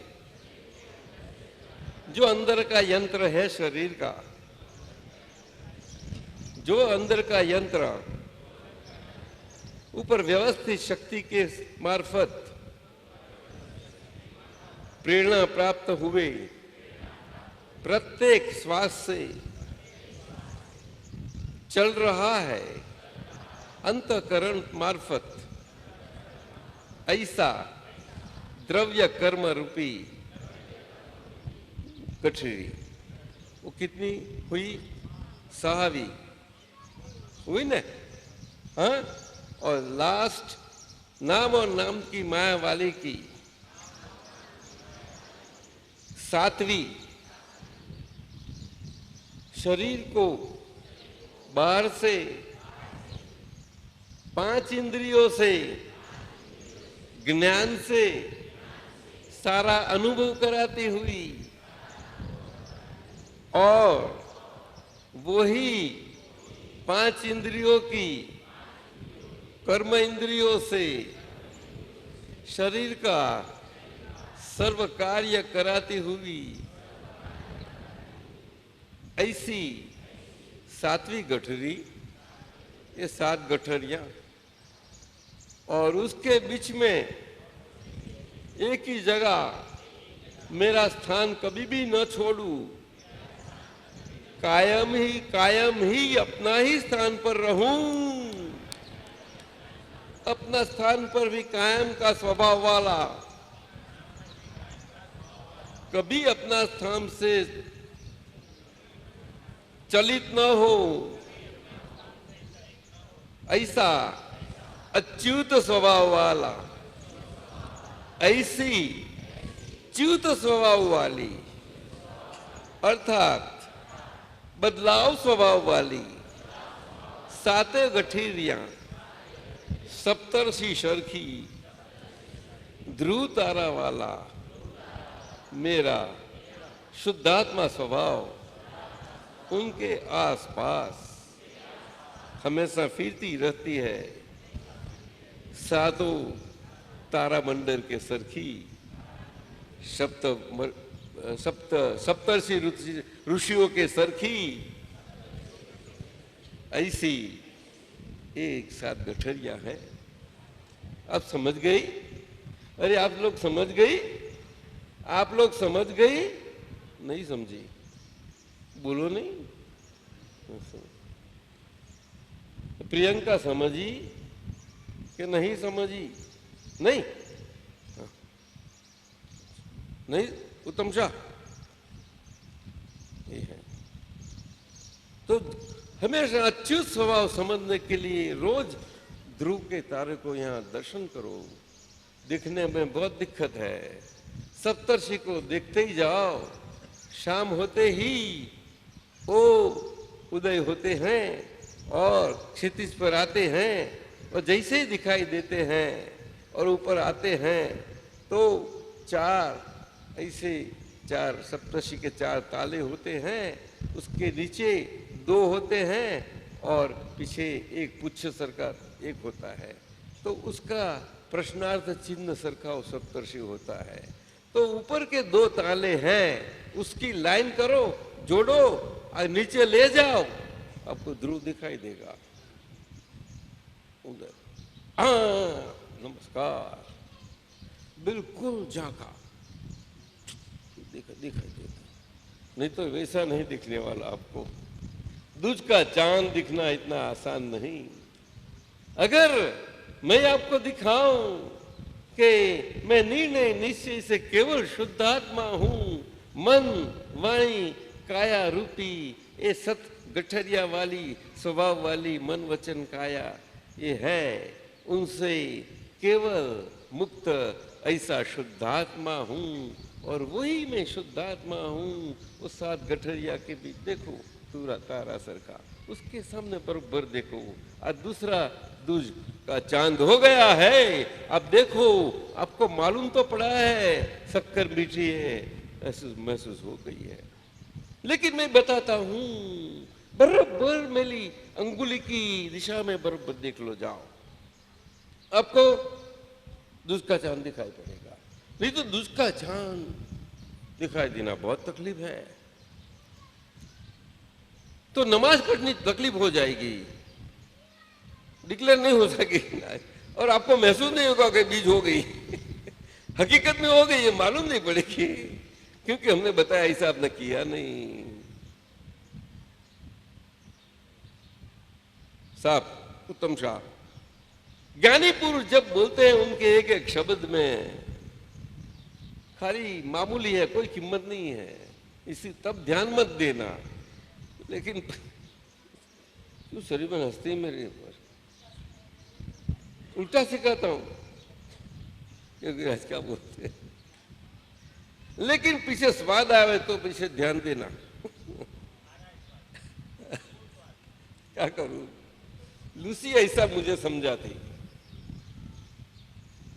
जो अंदर का यंत्र है शरीर का, जो अंदर का यंत्र ऊपर व्यवस्थित शक्ति के मार्फत प्रेरणा प्राप्त हुए प्रत्येक श्वास से चल रहा है अंतःकरण मार्फत, ऐसा द्रव्य कर्म रूपी गठरी। वो कितनी हुई? 6वीं हुई ना? हाँ? और लास्ट नाम और नाम की माया वाले की 7वीं। शरीर को बाहर से 5 इंद्रियों से, ज्ञान से सारा अनुभव कराती हुई और वही 5 इंद्रियों की कर्म इंद्रियों से शरीर का सर्व कार्य कराती हुई ऐसी 7वीं गठरी, ये 7 गठरियां। और उसके बीच में एक ही जगह मेरा स्थान कभी भी न छोड़ूं, कायम ही अपना ही स्थान पर रहूं, अपना स्थान पर भी कायम का स्वभाव वाला, कभी अपना स्थान से चलित न हो, ऐसा अच्युत स्वभाव वाला, ऐसी च्युत स्वभाव वाली, अर्थात बदलाव स्वभाव वाली 7 गठरियां, सप्तर्षि शर्खी, ध्रुव तारा वाला मेरा शुद्धात्मा स्वभाव उनके आसपास हमेशा फिरती रहती है। सातों तारामंडल के सरखी सप्तर्षि ऋषियों के सरखी, ऐसी एक 7 गठरियां हैं। आप समझ गई? अरे आप लोग समझ गई? आप लोग समझ गई? नहीं समझी? बोलो नहीं। प्रियंका समझी कि नहीं समझी? नहीं? नहीं? उत्तम शाह ये है। तो हमेशा अच्युत स्वभाव समझने के लिए रोज ध्रुव के तारे को यहाँ दर्शन करो। दिखने में बहुत दिक्कत है, सप्तर्षि को देखते ही जाओ, शाम होते ही वो उदय होते हैं और क्षितिज पर आते हैं और जैसे ही दिखाई देते हैं और ऊपर आते हैं तो 4 ऐसे 4 सप्तर्षि के 4 ताले होते हैं, उसके नीचे 2 होते हैं और पीछे एक पुच्छ सरका एक होता है, तो उसका प्रश्नार्थ चिन्ह सरखा वो सप्तर्षि होता है। तो ऊपर के 2 ताले हैं, उसकी लाइन करो, जोड़ो और नीचे ले जाओ, आपको ध्रुव दिखाई देगा उधर। नमस्कार, बिल्कुल जागा। दिखाई देता, नहीं तो वैसा नहीं दिखने वाला आपको। दूज का चांद दिखना इतना आसान नहीं। अगर मैं आपको दिखाऊं कि मैं निर्णय निश्चय से केवल शुद्धात्मा हूं, मन वाणी काया रूपी ये सत गठरिया वाली स्वभाव वाली मन वचन काया ये है, उनसे केवल मुक्त ऐसा शुद्धात्मा हूं, और वही मैं शुद्धात्मा हूं। वो सात गठरिया के बीच देखो पूरा तारा सरका, उसके सामने बराबर देखो। आज दूसरा दूज का चांद हो गया है, अब देखो आपको मालूम तो पड़ा है शक्कर मीठी है, महसूस हो गई है। लेकिन मैं बताता हूं बराबर मेरी अंगुली की दिशा में बराबर देख लो जाओ, आपको दूज का चांद दिखाई पड़ेगा। नहीं तो दूज का चांद दिखाई देना बहुत तकलीफ है, तो नमाज पढ़नी तकलीफ हो जाएगी, डिक्लेयर नहीं हो सकेगी, और आपको महसूस नहीं होगा कि बीज हो गई हकीकत में हो गई ये मालूम नहीं पड़ेगी, क्योंकि हमने बताया ऐसा आपने किया नहीं। साहब उत्तम शाह, ज्ञानी पुरुष जब बोलते हैं उनके एक एक शब्द में खाली मामूली है, कोई कीमत नहीं है, इसी तब ध्यान मत देना। लेकिन क्यों शरीर में हंसते ही मेरे ऊपर, उल्टा सिखाता हूं क्योंकि आज क्या बोलते हैं, लेकिन पीछे स्वाद आवे तो पीछे ध्यान देना क्या करूं, लूसी ऐसा मुझे समझाती,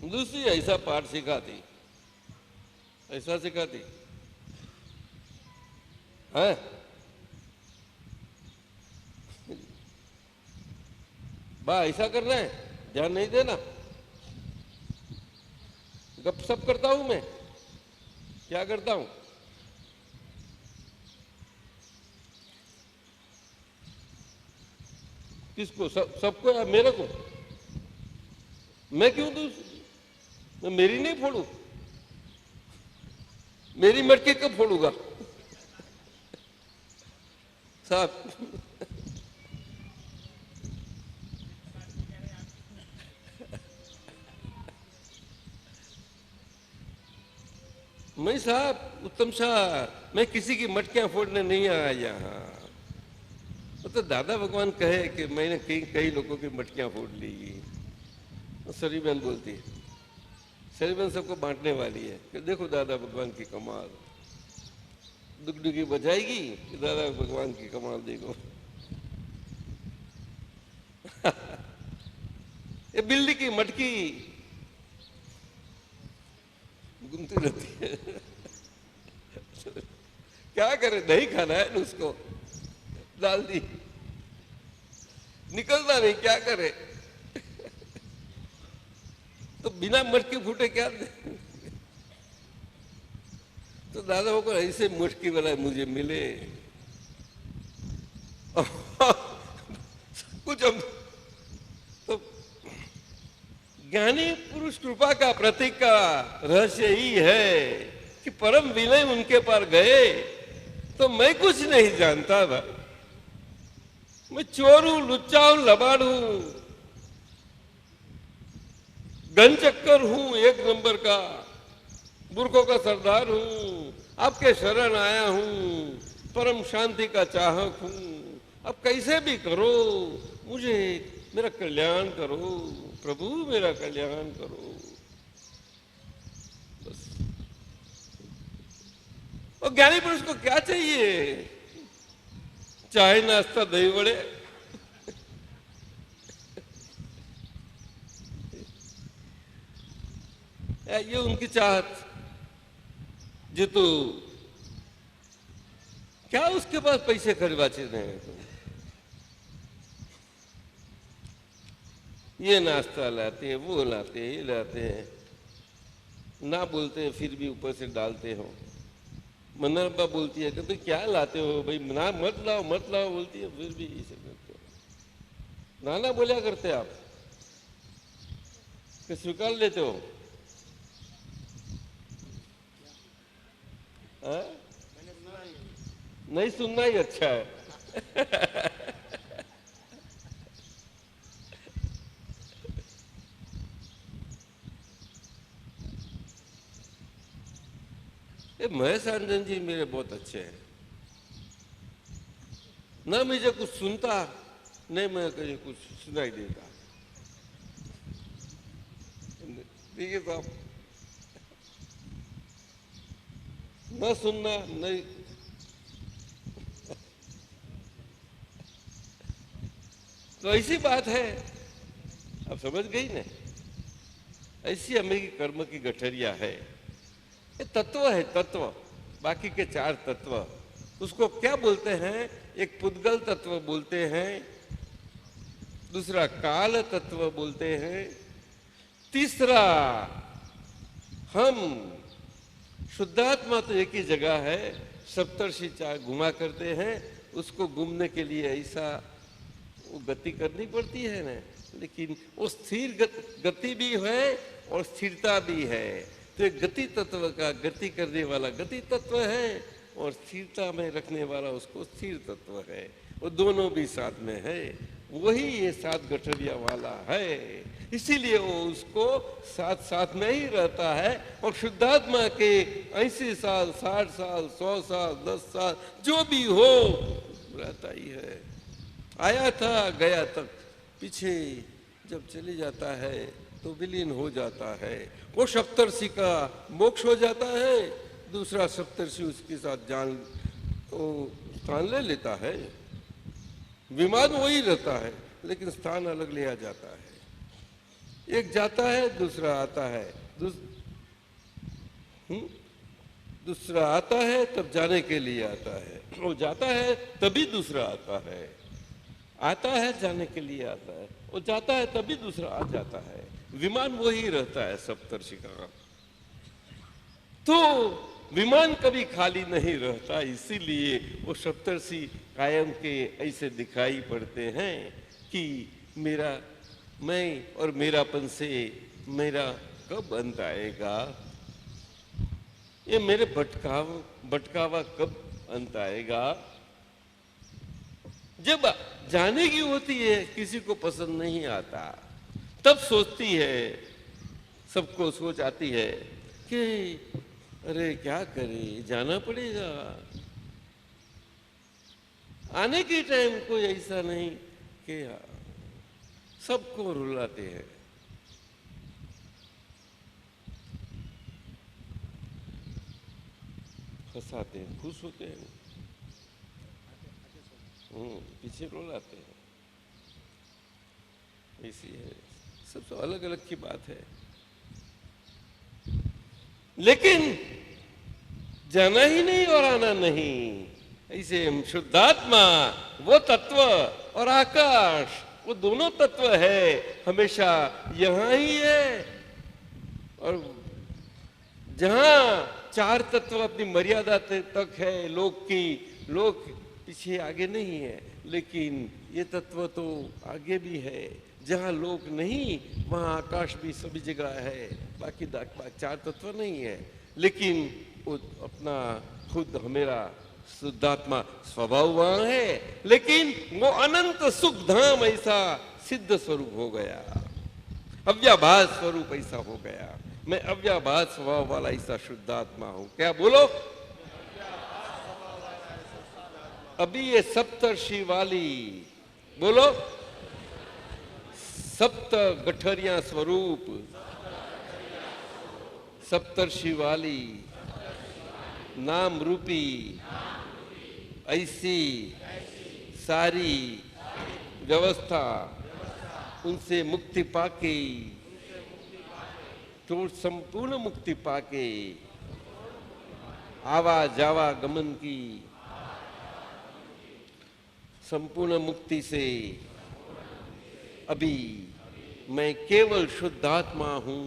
लूसी ऐसा पाठ सिखाती, ऐसा सिखाती है। बा ऐसा करना है, ध्यान नहीं देना, गपशप करता हूं मैं, क्या करता हूं, किसको, सबको या मेरे को, मैं क्यों दूं, मैं मेरी नहीं फोड़ू, मेरी मटकी कब फोड़ूंगा साहब मैं साहब उत्तम शाह, मैं किसी की मटकियां फोड़ने नहीं आया यहाँ। तो दादा भगवान कहे कि मैंने कई लोगों की मटकियां फोड़ ली। तो सरी बहन बोलती है, सरी बहन सबको बांटने वाली है कि देखो दादा भगवान की कमाल, दुगडुगी बजाएगी कि दादा भगवान की कमाल देखो ये बिल्ली की मटकी घूमती रहती है क्या करे, नहीं खाना है ना उसको, डाल दी, निकलता नहीं, क्या करे तो बिना मटकी फूटे क्या दे तो दादा को ऐसे मटकी वाला मुझे मिले कुछ हम तो ज्ञानी पुरुष कृपा का प्रतीक का रहस्य ही है कि परम विनय उनके पार गए तो मैं कुछ नहीं जानता था, मैं चोर हूं, लुच्चा हूं, लबाड़ हूं, गन चक्कर हूं, एक नंबर का बुरकों का सरदार हूं, आपके शरण आया हूं, परम शांति का चाहक हूं, अब कैसे भी करो मुझे मेरा कल्याण करो प्रभु, मेरा कल्याण करो बस। और ज्ञानी पुरुष को क्या चाहिए, चाय नाश्ता दही वड़े ये उनकी चाहत, जो तो क्या उसके पास पैसे खर्चे हैं, ये नाश्ता लाते हैं, वो लाते हैं, ये लाते हैं, ना बोलते हैं फिर भी ऊपर से डालते हो। मनरबा बोलती है कि भाई क्या लाते हो भाई, ना मत लाओ बोलती है, फिर भी इसे करते हो। नाना बोलिया करते आप कि स्वीकार लेते हो, हाँ? नहीं सुनना ही अच्छा है। ये महेश आनंद जी मेरे बहुत अच्छे हैं। ना मुझे कुछ सुनता, नहीं मैं कहीं कुछ सुनाई देता। ठीक है साहब, ना सुनना नहीं। तो ऐसी बात है, आप समझ गई ना? ऐसी अमेरिकी कर्म की गठरिया है। ये तत्व है, तत्व। बाकी के 4 तत्व, उसको क्या बोलते हैं? एक पुद्गल तत्व बोलते हैं, दूसरा काल तत्व बोलते हैं, तीसरा हम शुद्धात्मा तो एक ही जगह है, सप्तर्षि 4 घुमा करते हैं। उसको घूमने के लिए ऐसा वो गति करनी पड़ती है ना, लेकिन वो स्थिर गति भी है और स्थिरता भी है। तो एक गति तत्व का गति करने वाला गति तत्व है और स्थिरता में रखने वाला उसको स्थिर तत्व है। वो दोनों भी साथ में है, वही ये 7 गठरिया वाला है। इसीलिए वो उसको साथ साथ में ही रहता है। और शुद्धात्मा के 80 साल, 60 साल, 100 साल, 10 साल जो भी हो रहता ही है। आया था गया तक, पीछे जब चले जाता है तो विलीन हो जाता है। वो सप्तर्षि का मोक्ष हो जाता है, दूसरा सप्तर्षि उसके साथ जान तो स्थान ले लेता है। विमान वही रहता है लेकिन स्थान अलग लिया जाता है। एक जाता है, दूसरा आता है। दूसरा आता है तब जाने के लिए आता है, वो जाता है तभी दूसरा आता है। आता है जाने के लिए आता है, वो जाता है तभी दूसरा आ जाता है। विमान वही रहता है सप्तर्षि का। तो विमान कभी खाली नहीं रहता, इसीलिए वो सप्तर्षि कायम के ऐसे दिखाई पड़ते हैं कि मेरा मैं और मेरापन से मेरा कब अंत आएगा, ये मेरे भटकावा कब अंत आएगा। जब जाने की होती है, किसी को पसंद नहीं आता, तब सोचती है, सबको सोच आती है कि अरे क्या करे, जाना पड़ेगा। आने के टाइम कोई ऐसा नहीं कि सबको रुलाते हैं। हंसाते हैं, खुश होते हैं, पीछे रुलाते हैं। ऐसी है, सबसे अलग अलग की बात है। लेकिन जाना ही नहीं और आना नहीं। ऐसे शुद्धात्मा वो तत्व और आकाश वो दोनों तत्व है, हमेशा यहां ही है। और जहां 4 तत्व अपनी मर्यादा तक है लोक की, लोक पीछे आगे नहीं है, लेकिन ये तत्व तो आगे भी है। जहां लोक नहीं वहां आकाश भी सभी जगह है, बाकी 4 तत्व नहीं है। लेकिन वो अपना खुद हमेरा शुद्धात्मा स्वभाव वहां है, लेकिन वो अनंत सुख धाम ऐसा सिद्ध स्वरूप हो गया, अव्याभास स्वरूप ऐसा हो गया। मैं अव्याभास स्वभाव वाला ऐसा शुद्धात्मा हूं। क्या बोलो? अभी ये सप्तर्षि वाली बोलो, सप्त गठरिया स्वरूप, सप्तर्षि वाली नाम रूपी ऐसी सारी व्यवस्था, उनसे मुक्ति पाके, तो संपूर्ण मुक्ति पाके आवा जावा गमन की संपूर्ण मुक्ति से अभी मैं केवल शुद्धात्मा हूं,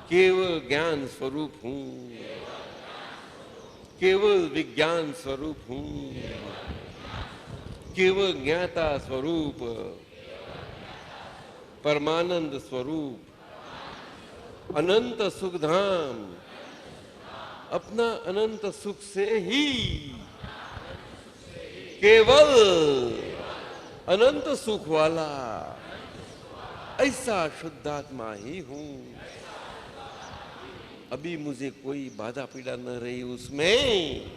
केवल ज्ञान स्वरूप हूं, केवल विज्ञान स्वरूप हूं, केवल ज्ञाता स्वरूप, परमानंद स्वरूप, अनंत सुखधाम, अपना अनंत सुख से ही, केवल अनंत सुख वाला ऐसा शुद्धात्मा ही हूं। अभी मुझे कोई बाधा पीड़ा न रही उसमें,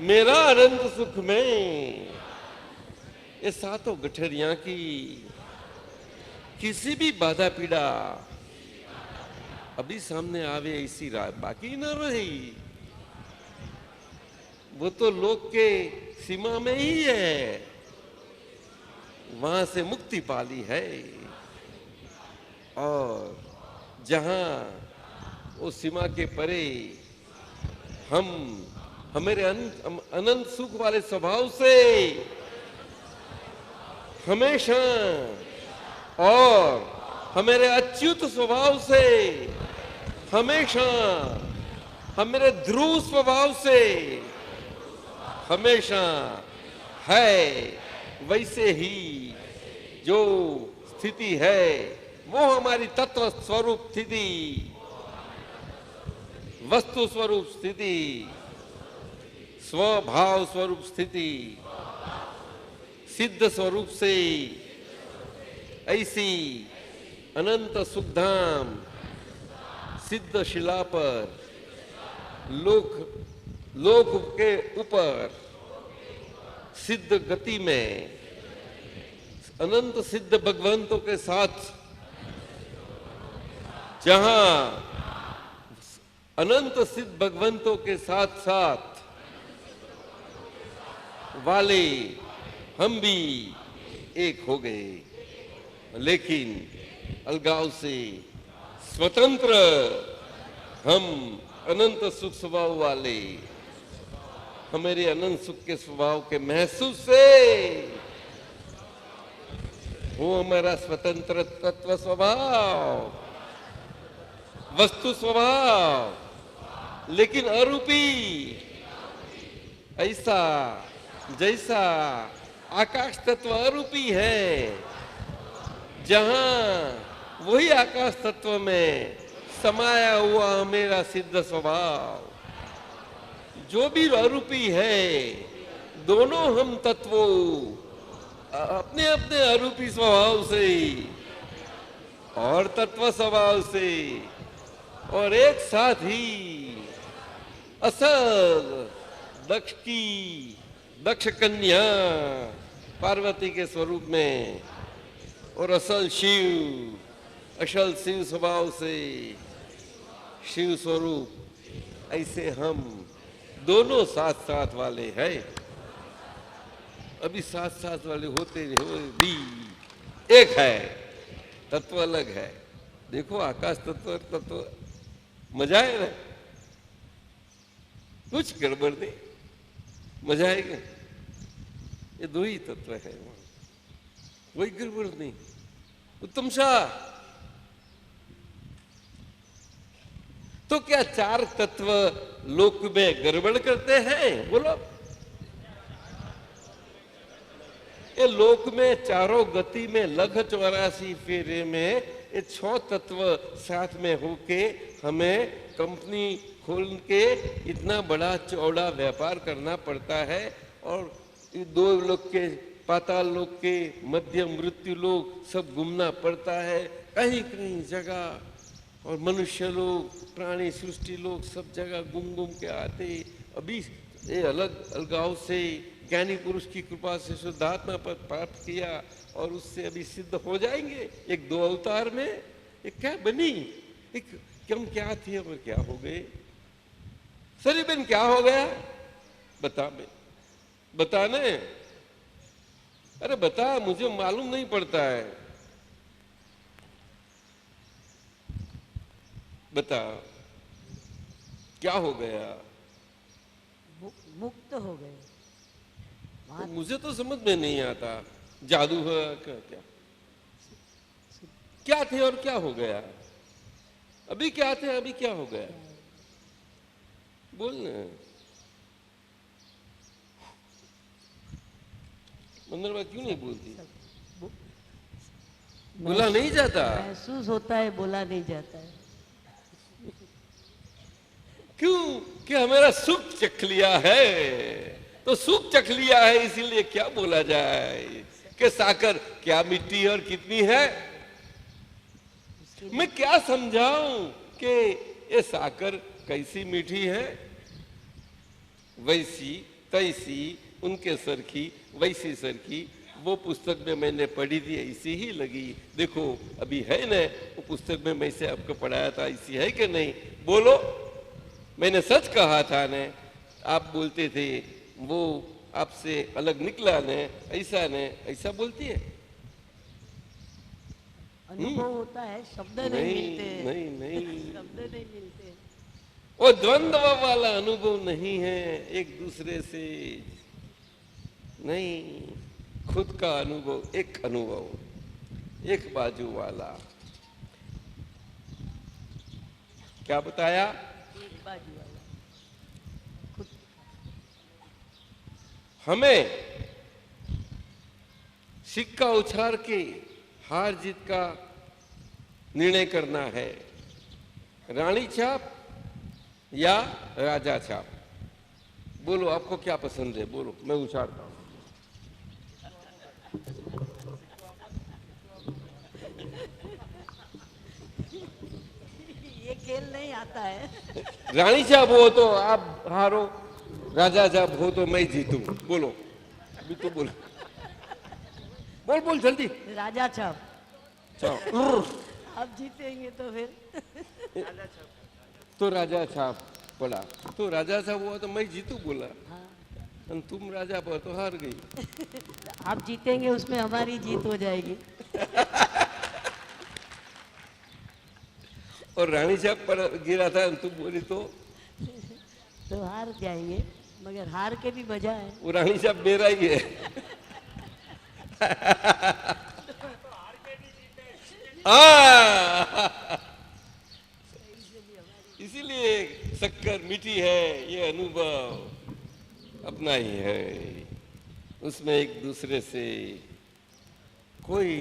मेरा अनंत सुख में ये सातों गठरियां की किसी भी बाधा पीड़ा अभी सामने आवे ऐसी रात बाकी न रही। वो तो लोक के सीमा में ही है, वहां से मुक्ति पाली है। और जहां वो सीमा के परे हम हमारे अनंत सुख वाले स्वभाव से हमेशा और हमारे अच्युत स्वभाव से हमेशा, हमारे ध्रुव स्वभाव से हमेशा है, वैसे ही जो स्थिति है वो हमारी तत्व स्वरूप स्थिति, वस्तु स्वरूप स्थिति, स्वभाव स्वरूप स्थिति, सिद्ध स्वरूप से ऐसी अनंत सुखधाम सिद्ध शिला पर लोक के ऊपर सिद्ध गति में अनंत सिद्ध भगवंतों के साथ, जहां अनंत सिद्ध भगवंतों के साथ साथ वाले हम भी एक हो गए, लेकिन अलगाव से स्वतंत्र हम अनंत सुख स्वभाव वाले, हमारे अनंत सुख के स्वभाव के महसूस से वो हमारा स्वतंत्र तत्व स्वभाव, वस्तु स्वभाव, लेकिन अरूपी, ऐसा जैसा आकाश तत्व अरूपी है, जहां वही आकाश तत्व में समाया हुआ मेरा सिद्ध स्वभाव जो भी अरूपी है, दोनों हम तत्वों अपने अपने अरूपी स्वभाव से और तत्व स्वभाव से और एक साथ ही असल दक्ष कन्या पार्वती के स्वरूप में और असल शिव स्वभाव से शिव स्वरूप, ऐसे हम दोनों साथ साथ वाले हैं। अभी साथ साथ वाले होते हुए भी एक है, तत्व अलग है। देखो आकाश तत्व मजा है ना, कुछ गड़बड़ नहीं, मजा आएगा। ये दो ही तत्व है, कोई गड़बड़ नहीं। उत्तम शाह, तो क्या चार तत्व लोक में गड़बड़ करते हैं? बोलो। ये लोक में चारों गति में लग 84 फेरे में ये 6 तत्व साथ में होके हमें कंपनी खोल के इतना बड़ा चौड़ा व्यापार करना पड़ता है। और ये 2 लोग के, पाताल लोक के, मध्यम मृत्यु लोग सब घूमना पड़ता है कहीं कहीं जगह, और मनुष्य लोग, प्राणी सृष्टि लोग सब जगह घूम के आते। अभी ये अलगाव से ज्ञानी पुरुष की कृपा से शुद्धात्मा पद प्राप्त किया और उससे अभी सिद्ध हो जाएंगे 1-2 अवतार में। एक क्या बनी, एक हम क्या थे और क्या हो गए। सरीबेन क्या हो गया? बता ने, अरे बता, मुझे मालूम नहीं पड़ता है, बता क्या हो गया? मुक्त हो गए। तो मुझे तो समझ में नहीं आता, जादू है क्या? क्या थे और क्या हो गया? अभी क्या थे, अभी क्या हो गया? बोल ना। मंदरबा क्यों नहीं बोलती? बोला नहीं जाता, महसूस होता है, बोला नहीं जाता है। क्यों? कि हमारा सुख चख लिया है, तो सुख चख लिया है इसीलिए क्या बोला जाए कि साकर क्या मिट्टी और कितनी है। मैं क्या समझाऊं कि ये साकर कैसी मीठी है, वैसी तैसी उनके सर की वैसी सर की। वो पुस्तक में मैंने पढ़ी थी, ऐसी ही लगी। देखो अभी है ना, वो पुस्तक में मैं से आपको पढ़ाया था, ऐसी है कि नहीं? बोलो, मैंने सच कहा था ने, आप बोलते थे वो आपसे अलग निकला ने, ऐसा बोलती है। अनुभव होता है, शब्द नहीं मिलते। नहीं शब्द नहीं मिलते। वो द्वंद्व वाला अनुभव नहीं है, एक दूसरे से नहीं, खुद का अनुभव, एक अनुभव, एक बाजू वाला। क्या बताया? एक बाजू वाला खुद। हमें सिक्का उछाल के हार जीत का निर्णय करना है, रानी छाप या राजा छाप। बोलो आपको क्या पसंद है, बोलो, मैं उछालता हूं। ये खेल नहीं आता है। रानी छाप हो तो आप हारो, राजा छाप हो तो मैं जीतूं। बोलो अभी तो बोलो, बोल बोल जल्दी। राजा छाप। चलो आप जीतेंगे तो फिर। तो राजा छाप पड़ा, तो राजा छाप हुआ तो मैं जीतू बोला, हाँ। और तुम राजा पर तो हार गई। आप जीतेंगे, उसमें हमारी जीत हो जाएगी। और रानी छाप पर गिरा था, तुम बोली तो हार जाएंगे, मगर हार के भी मजा है। वो रानी छाप मेरा ही है। इसीलिए शक्कर मीठी है, ये अनुभव अपना ही है, उसमें एक दूसरे से कोई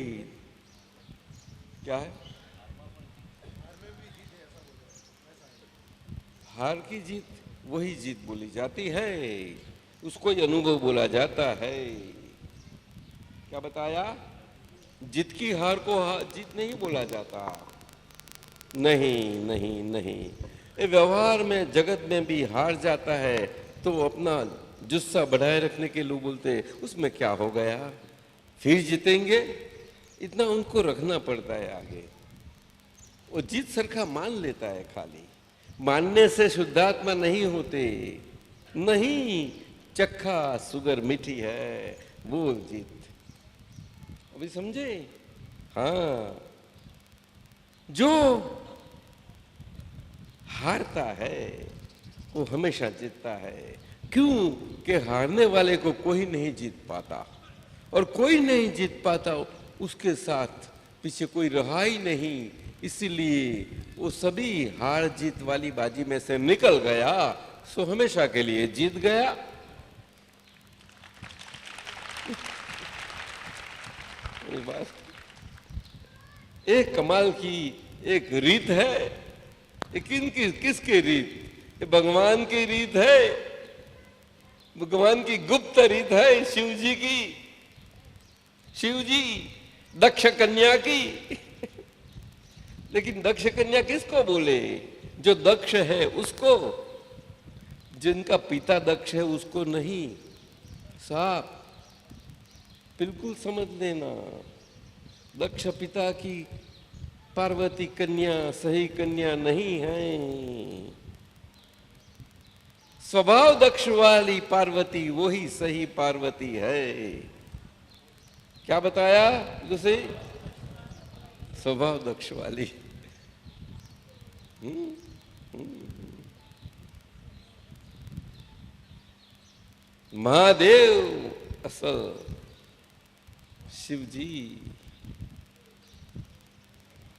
क्या है, हार की जीत वही जीत बोली जाती है, उसको ही अनुभव बोला जाता है। क्या बताया? जीत की हार को जीत नहीं बोला जाता। नहीं नहीं नहीं, ये व्यवहार में जगत में भी हार जाता है तो अपना जुस्सा बढ़ाए रखने के लोग बोलते हैं उसमें क्या हो गया, फिर जीतेंगे, इतना उनको रखना पड़ता है आगे। वो जीत सरखा मान लेता है, खाली मानने से शुद्धात्मा नहीं होते। नहीं, चक्का सुगर मीठी है, वो जीत। अभी समझे? हाँ, जो हारता है वो हमेशा जीतता है। क्यों? कि हारने वाले को कोई नहीं जीत पाता, और कोई नहीं जीत पाता उसके साथ पीछे कोई रहा ही नहीं, इसीलिए वो सभी हार जीत वाली बाजी में से निकल गया, सो हमेशा के लिए जीत गया। एक कमाल की एक रीत है, लेकिन किसकी रीत? ये भगवान की रीत है, भगवान की गुप्त रीत है, शिव जी की, शिव जी दक्ष कन्या की। लेकिन दक्ष कन्या किसको बोले? जो दक्ष है उसको, जिनका पिता दक्ष है उसको नहीं। साफ बिल्कुल समझ लेना, दक्ष पिता की पार्वती कन्या सही कन्या नहीं है। स्वभाव दक्ष वाली पार्वती वही सही पार्वती है। क्या बताया दूसरी? स्वभाव दक्ष वाली। महादेव असल शिव जी,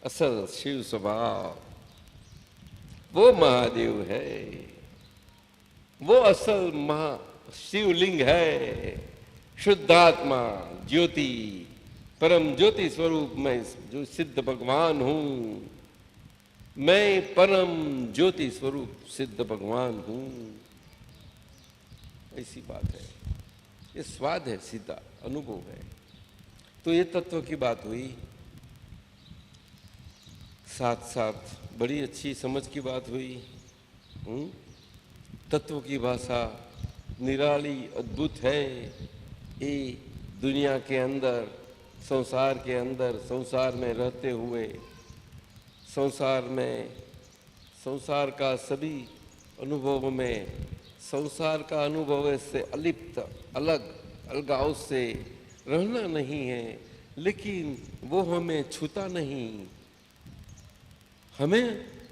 असल शिव स्वभाव, वो महादेव है, वो असल महा शिवलिंग है, शुद्धात्मा ज्योति, परम ज्योति स्वरूप में जो सिद्ध भगवान हूं। मैं परम ज्योति स्वरूप सिद्ध भगवान हूं। ऐसी बात है, ये स्वाद है, सीधा अनुभव है। तो ये तत्व की बात हुई, साथ साथ बड़ी अच्छी समझ की बात हुई। तत्व की भाषा निराली अद्भुत है। ये दुनिया के अंदर, संसार के अंदर, संसार में रहते हुए, संसार का सभी अनुभवों में, संसार का अनुभव से अलिप्त, अलग अलगाव से रहना नहीं है, लेकिन वो हमें छूता नहीं।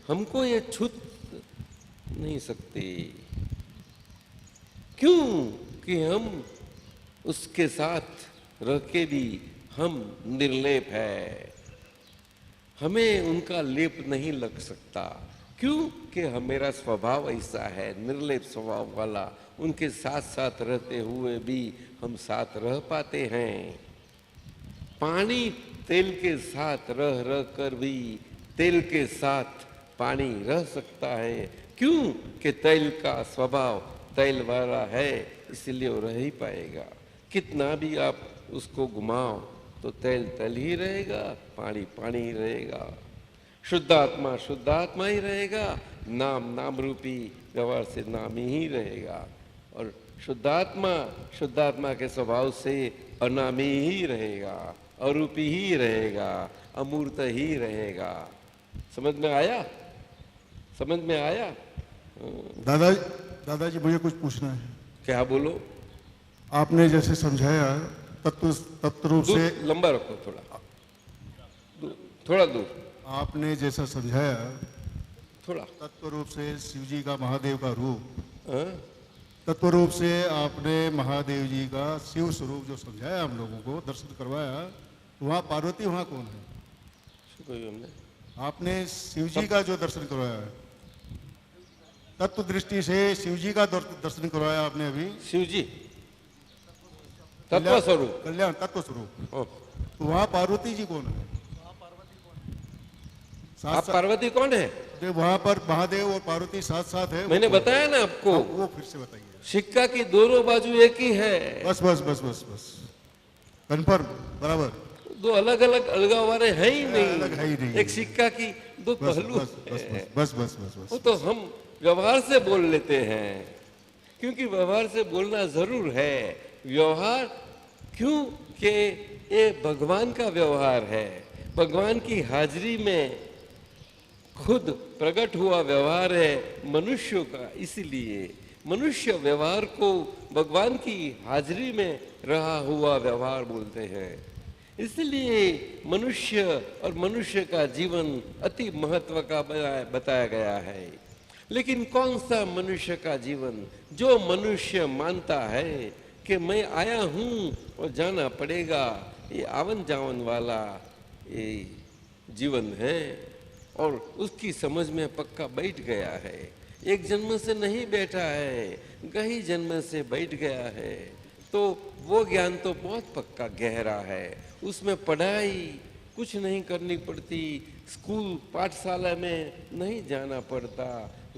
हमको ये छू नहीं सकते। क्यों कि हम उसके साथ रह के भी हम निर्लेप है, हमें उनका लेप नहीं लग सकता। क्यों कि मेरा स्वभाव ऐसा है, निर्लेप स्वभाव वाला। उनके साथ साथ रहते हुए भी हम साथ रह पाते हैं। पानी तेल के साथ रह रह कर भी तेल के साथ पानी रह सकता है। क्यों कि तेल का स्वभाव तेल वाला है, इसलिए वो रह ही पाएगा। कितना भी आप उसको घुमाओ तो तेल तेल ही रहेगा, पानी पानी ही रहेगा। शुद्धात्मा शुद्धात्मा ही रहेगा, नाम नाम रूपी व्यवहार से नाम ही रहेगा। और शुद्धात्मा के स्वभाव से अनामी ही रहेगा, अरूपी ही रहेगा, अमूर्त ही रहेगा। समझ में आया? समझ में आया? दादाजी मुझे कुछ पूछना है। क्या बोलो? आपने जैसे समझाया तत्व रूप से, लंबा रखो, थोड़ा दूर। आपने जैसा समझाया थोड़ा तत्व रूप से शिव जी का महादेव का रूप, हाँ? तत्व रूप से आपने महादेव जी का शिव स्वरूप जो समझाया, हम लोगों को दर्शन करवाया, वहाँ पार्वती वहाँ कौन है? आपने शिव जी का जो दर्शन करवाया है, तत्व दृष्टि से शिव जी का दर्शन करवाया आपने अभी। शिव जी तत्व स्वरूप, कल्याण तत्व स्वरूप, तो वहाँ पार्वती जी कौन है? आप पार्वती कौन है? वहाँ पर महादेव और पार्वती साथ साथ है। मैंने बताया ना आपको, वो फिर से बताइए। सिक्का की दोनों बाजू एक ही है। बस बस बस बस बस कंफर्म, बराबर। दो अलग अलग अलगाव वाले है ही नहीं, अलग है ही नहीं। एक सिक्का की दो पहलू बस बस है। बस बस बस बस वो तो हम व्यवहार से बोल लेते हैं, क्योंकि व्यवहार से बोलना जरूर है। व्यवहार क्यों कि ये भगवान का व्यवहार है, भगवान की हाजिरी में खुद प्रकट हुआ व्यवहार है मनुष्यों का। इसलिए मनुष्य व्यवहार को भगवान की हाजिरी में रहा हुआ व्यवहार बोलते हैं। इसलिए मनुष्य और मनुष्य का जीवन अति महत्व का बताया गया है। लेकिन कौन सा मनुष्य का जीवन? जो मनुष्य मानता है कि मैं आया हूँ और जाना पड़ेगा, ये आवन जावन वाला ये जीवन है, और उसकी समझ में पक्का बैठ गया है। एक जन्म से नहीं बैठा है, कई जन्म से बैठ गया है। तो वो ज्ञान तो बहुत पक्का गहरा है, उसमें पढ़ाई कुछ नहीं करनी पड़ती, स्कूल पाठशाला में नहीं जाना पड़ता,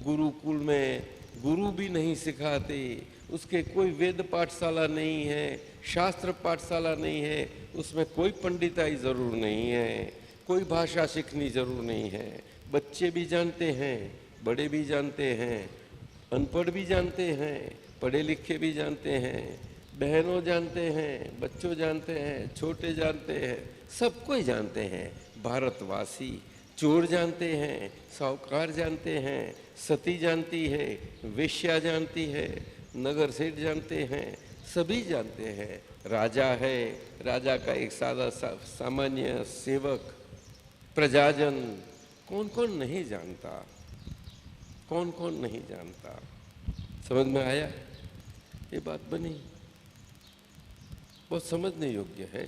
गुरुकुल में गुरु भी नहीं सिखाते, उसके कोई वेद पाठशाला नहीं है, शास्त्र पाठशाला नहीं है, उसमें कोई पंडिताई जरूर नहीं है, कोई भाषा सीखनी जरूर नहीं है। बच्चे भी जानते हैं, बड़े भी जानते हैं, अनपढ़ भी जानते हैं, पढ़े लिखे भी जानते हैं, बहनों जानते हैं, बच्चों जानते हैं, छोटे जानते हैं, सब कोई जानते हैं। भारतवासी चोर जानते हैं, साहूकार जानते हैं, सती जानती है, वेश्या जानती है, नगर सेठ जानते हैं, सभी जानते हैं। राजा है, राजा का एक सादा सामान्य सेवक, प्रजाजन, कौन कौन नहीं जानता, कौन कौन नहीं जानता। समझ में आया? ये बात बनी, बहुत समझने योग्य है।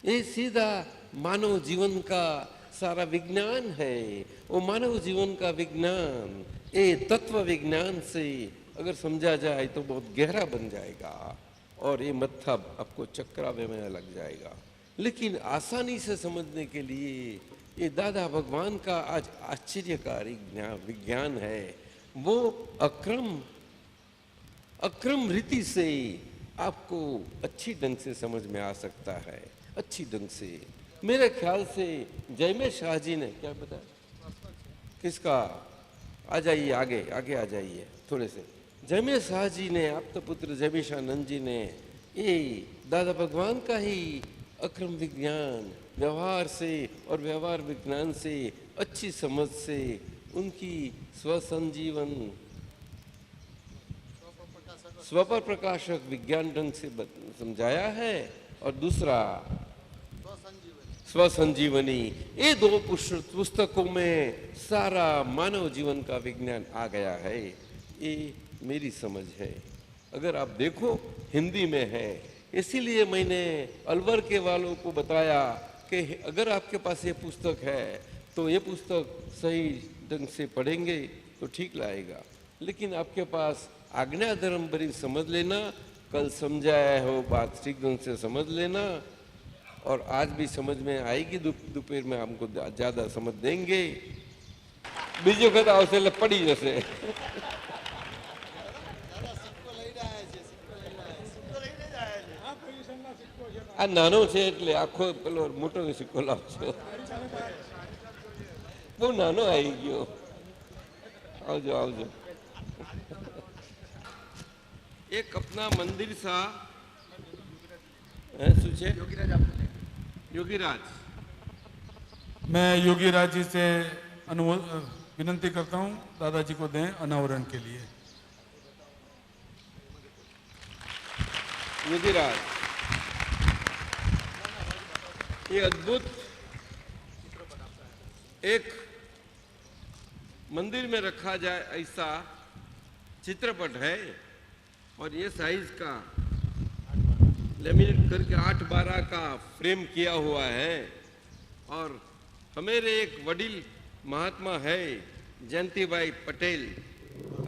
ये सीधा मानव जीवन का सारा विज्ञान है। वो मानव जीवन का विज्ञान ये तत्व विज्ञान से अगर समझा जाए तो बहुत गहरा बन जाएगा, और ये मत्था आपको चक्रावे में लग जाएगा। लेकिन आसानी से समझने के लिए ये दादा भगवान का आज आश्चर्यकारी विज्ञान है। वो अक्रम रीति से आपको अच्छी ढंग से समझ में आ सकता है, अच्छी ढंग से। मेरे ख्याल से जयमे शाह जी ने क्या बताया, किसका, आ जाइए आगे आगे आ जाइए थोड़े से। जयमे शाह जी ने, आप तो पुत्र जयमिशानंद जी ने ये दादा भगवान का ही अक्रम विज्ञान व्यवहार से और व्यवहार विज्ञान से अच्छी समझ से उनकी स्वसंजीवन स्वपर प्रकाशक विज्ञान ढंग से समझाया है। और दूसरा स्वसंजीवनी, ये दो पुस्तकों में सारा मानव जीवन का विज्ञान आ गया है। ये मेरी समझ है। अगर आप देखो हिंदी में है, इसीलिए मैंने अलवर के वालों को बताया कि अगर आपके पास ये पुस्तक है तो ये पुस्तक सही ढंग से पढ़ेंगे तो ठीक लाएगा। लेकिन आपके पास आज्ञा धर्म भरी समझ लेना, कल समझाया हो बात ठीक ढंग से समझ लेना, और आज भी समझ में आएगी, दोपहर में हमको ज्यादा समझ देंगे। बीजो कदा आवशे पड़ी जैसे आ नानो छे એટલે આખો પેલો મોટો સિક્કો લાવજો, બહુ નાનો આવી ગયો। આવજો આવજો। एक अपना मंदिर सा है, सुचे योगीराज। मैं योगीराज जी से विनंती करता हूं दादाजी को दें अनावरण के लिए। योगीराज ये अद्भुत एक मंदिर में रखा जाए ऐसा चित्रपट है, और ये साइज का लेमिनेट करके 8/12 का फ्रेम किया हुआ है। और हमारे एक वडील महात्मा है जयंती भाई पटेल,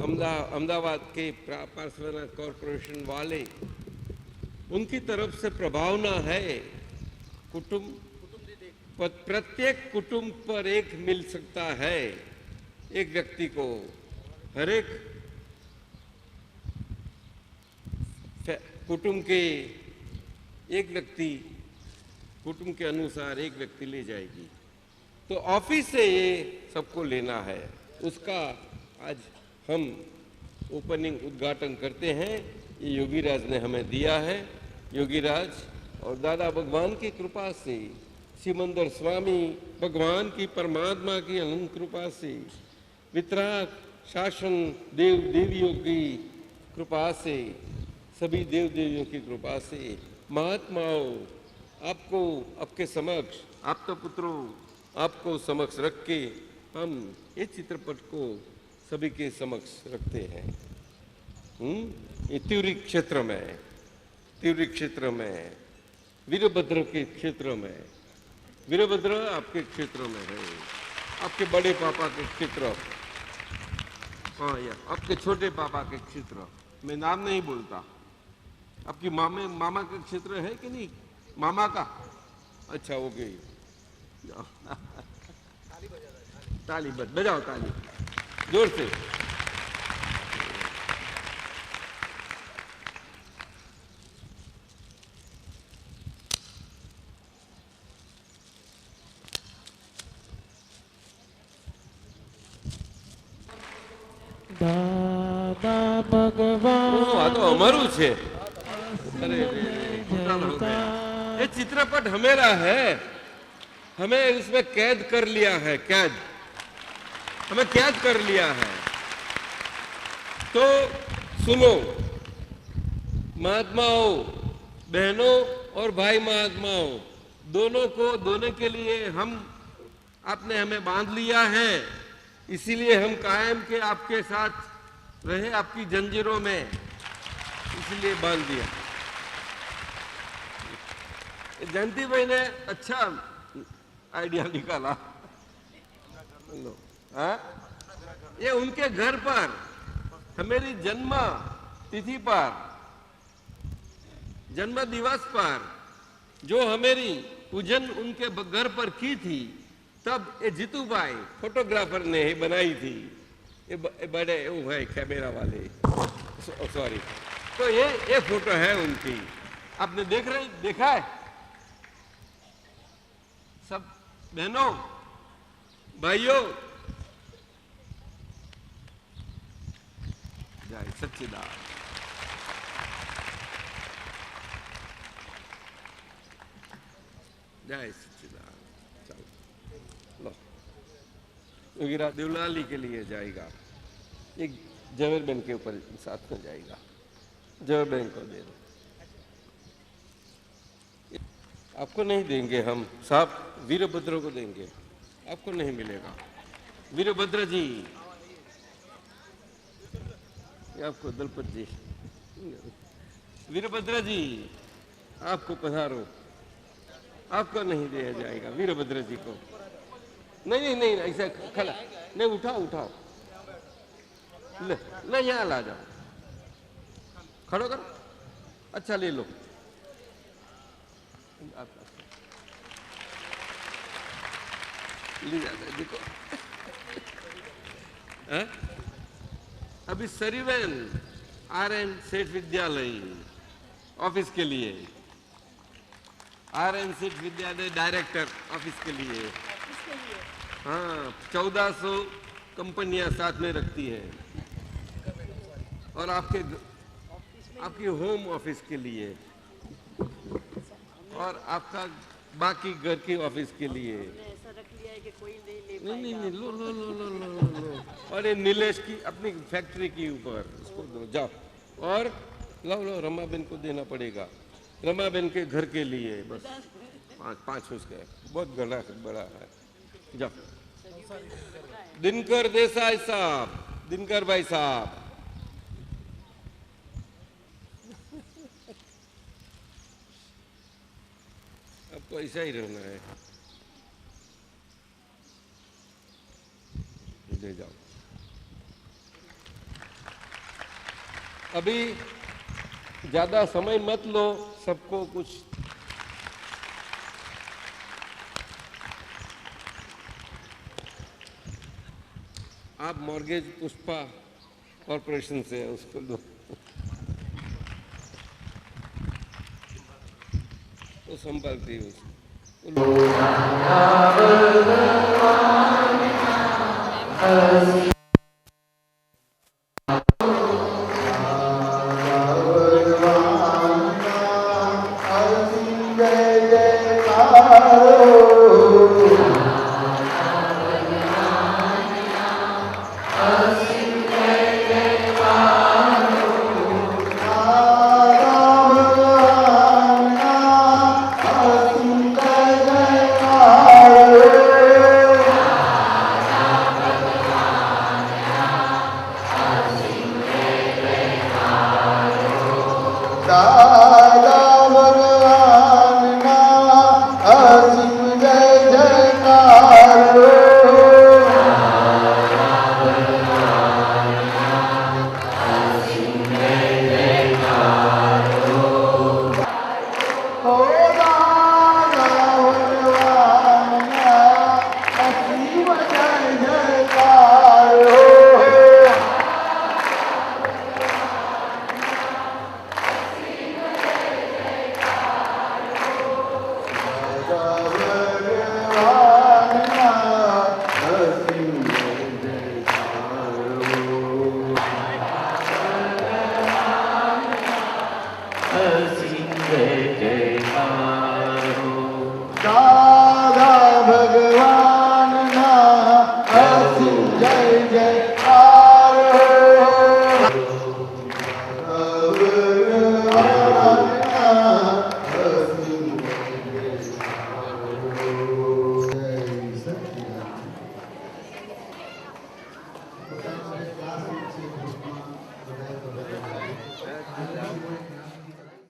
अहमदाबाद के पार्श्वना कॉरपोरेशन वाले, उनकी तरफ से प्रभावना है प्रत्येक कुटुंब पर एक मिल सकता है। एक व्यक्ति को हर एक कुटुंब के एक व्यक्ति कुटुंब के अनुसार एक व्यक्ति ले जाएगी। तो ऑफिस से ये सबको लेना है, उसका आज हम ओपनिंग उद्घाटन करते हैं। ये योगीराज ने हमें दिया है। योगीराज और दादा भगवान की कृपा से, सिमंदर स्वामी भगवान की परमात्मा की अनंत कृपा से, वितराग शासन देव देवियों की कृपा से, सभी देव देवियों की कृपा से, महात्माओं आपको आपके समक्ष, आप तो पुत्रों आपको समक्ष रख के हम ये चित्रपट को सभी के समक्ष रखते हैं। ये त्रिउरी क्षेत्र में वीरभद्र के क्षेत्र में, वीरभद्र आपके क्षेत्र में है, आपके बड़े पापा के क्षेत्र, हाँ या आपके छोटे पापा के क्षेत्र, मैं नाम नहीं बोलता। आपकी मामा का क्षेत्र है कि नहीं, मामा का? अच्छा हो गई, ताली बजाओ, ताली जोर से। दादा भगवान આ તો અમારું છે। अरे घोटाला हो गया। ये चित्रपट हमेरा है, हमें इसमें कैद कर लिया है, हमें कैद कर लिया है। तो सुनो महात्माओं, बहनों और भाई महात्माओं, दोनों के लिए आपने हमें बांध लिया है, इसीलिए हम कायम के आपके साथ रहे, आपकी जंजीरों में, इसलिए बांध दिया। जयंती भाई ने अच्छा आइडिया निकाला। ये उनके घर पर हमारी जन्म तिथि पर, जन्म दिवस पर जो हमारी पूजन उनके घर पर की थी, सब ये जीतूभाई फोटोग्राफर ने ही बनाई थी, ये बड़े वो है कैमरा वाले, सॉरी। तो ये फोटो है उनकी, आपने देखा है? सब बहनों भाइयों, जय सच्चिदानंद। जय सच्चिदानंद। चलो लो, वगैरह देवलाली के लिए जाएगा, एक जवेर बहन के ऊपर साथ में जाएगा, जवेर बहन को दे दो। आपको नहीं देंगे हम साहब, वीरभद्र को देंगे, आपको नहीं मिलेगा। वीरभद्र जी, आपको दलपत जी, वीरभद्र जी आपको पधारो, आपको नहीं दिया जाएगा वीरभद्र जी को। नहीं नहीं ऐसा खड़ा नहीं, उठाओ उठाओ, ले यहाँ ला जाओ, खड़ो करो, अच्छा ले लो। ले जाता है देखो। अभी सरीवन RN सेठ विद्यालय ऑफिस के लिए, RN सेठ विद्यालय डायरेक्टर ऑफिस के लिए, हाँ 1400 कंपनियां साथ में रखती हैं, और आपकी होम ऑफिस के लिए, और आपका बाकी घर के ऑफिस के लिए। ऐसा रख लिया है कि कोई नहीं ले नहीं नहीं लो लो लो लो लो लो लो, और ये नीलेश की अपनी फैक्ट्री के ऊपर उसको दो, जाओ। और लो लो, रमाबेन को देना पड़ेगा, रमाबेन के घर के लिए बस पांच उसके, बहुत बड़ा है। जाओ, दिनकर देसाई साहब, दिनकर भाई साहब, आपको ऐसा ही रहना है, ले जाओ। अभी ज्यादा समय मत लो, सबको कुछ आप मॉर्गेज पुष्पा कॉर्पोरेशन से है, उसको दो, तो संभालती है उसको। जय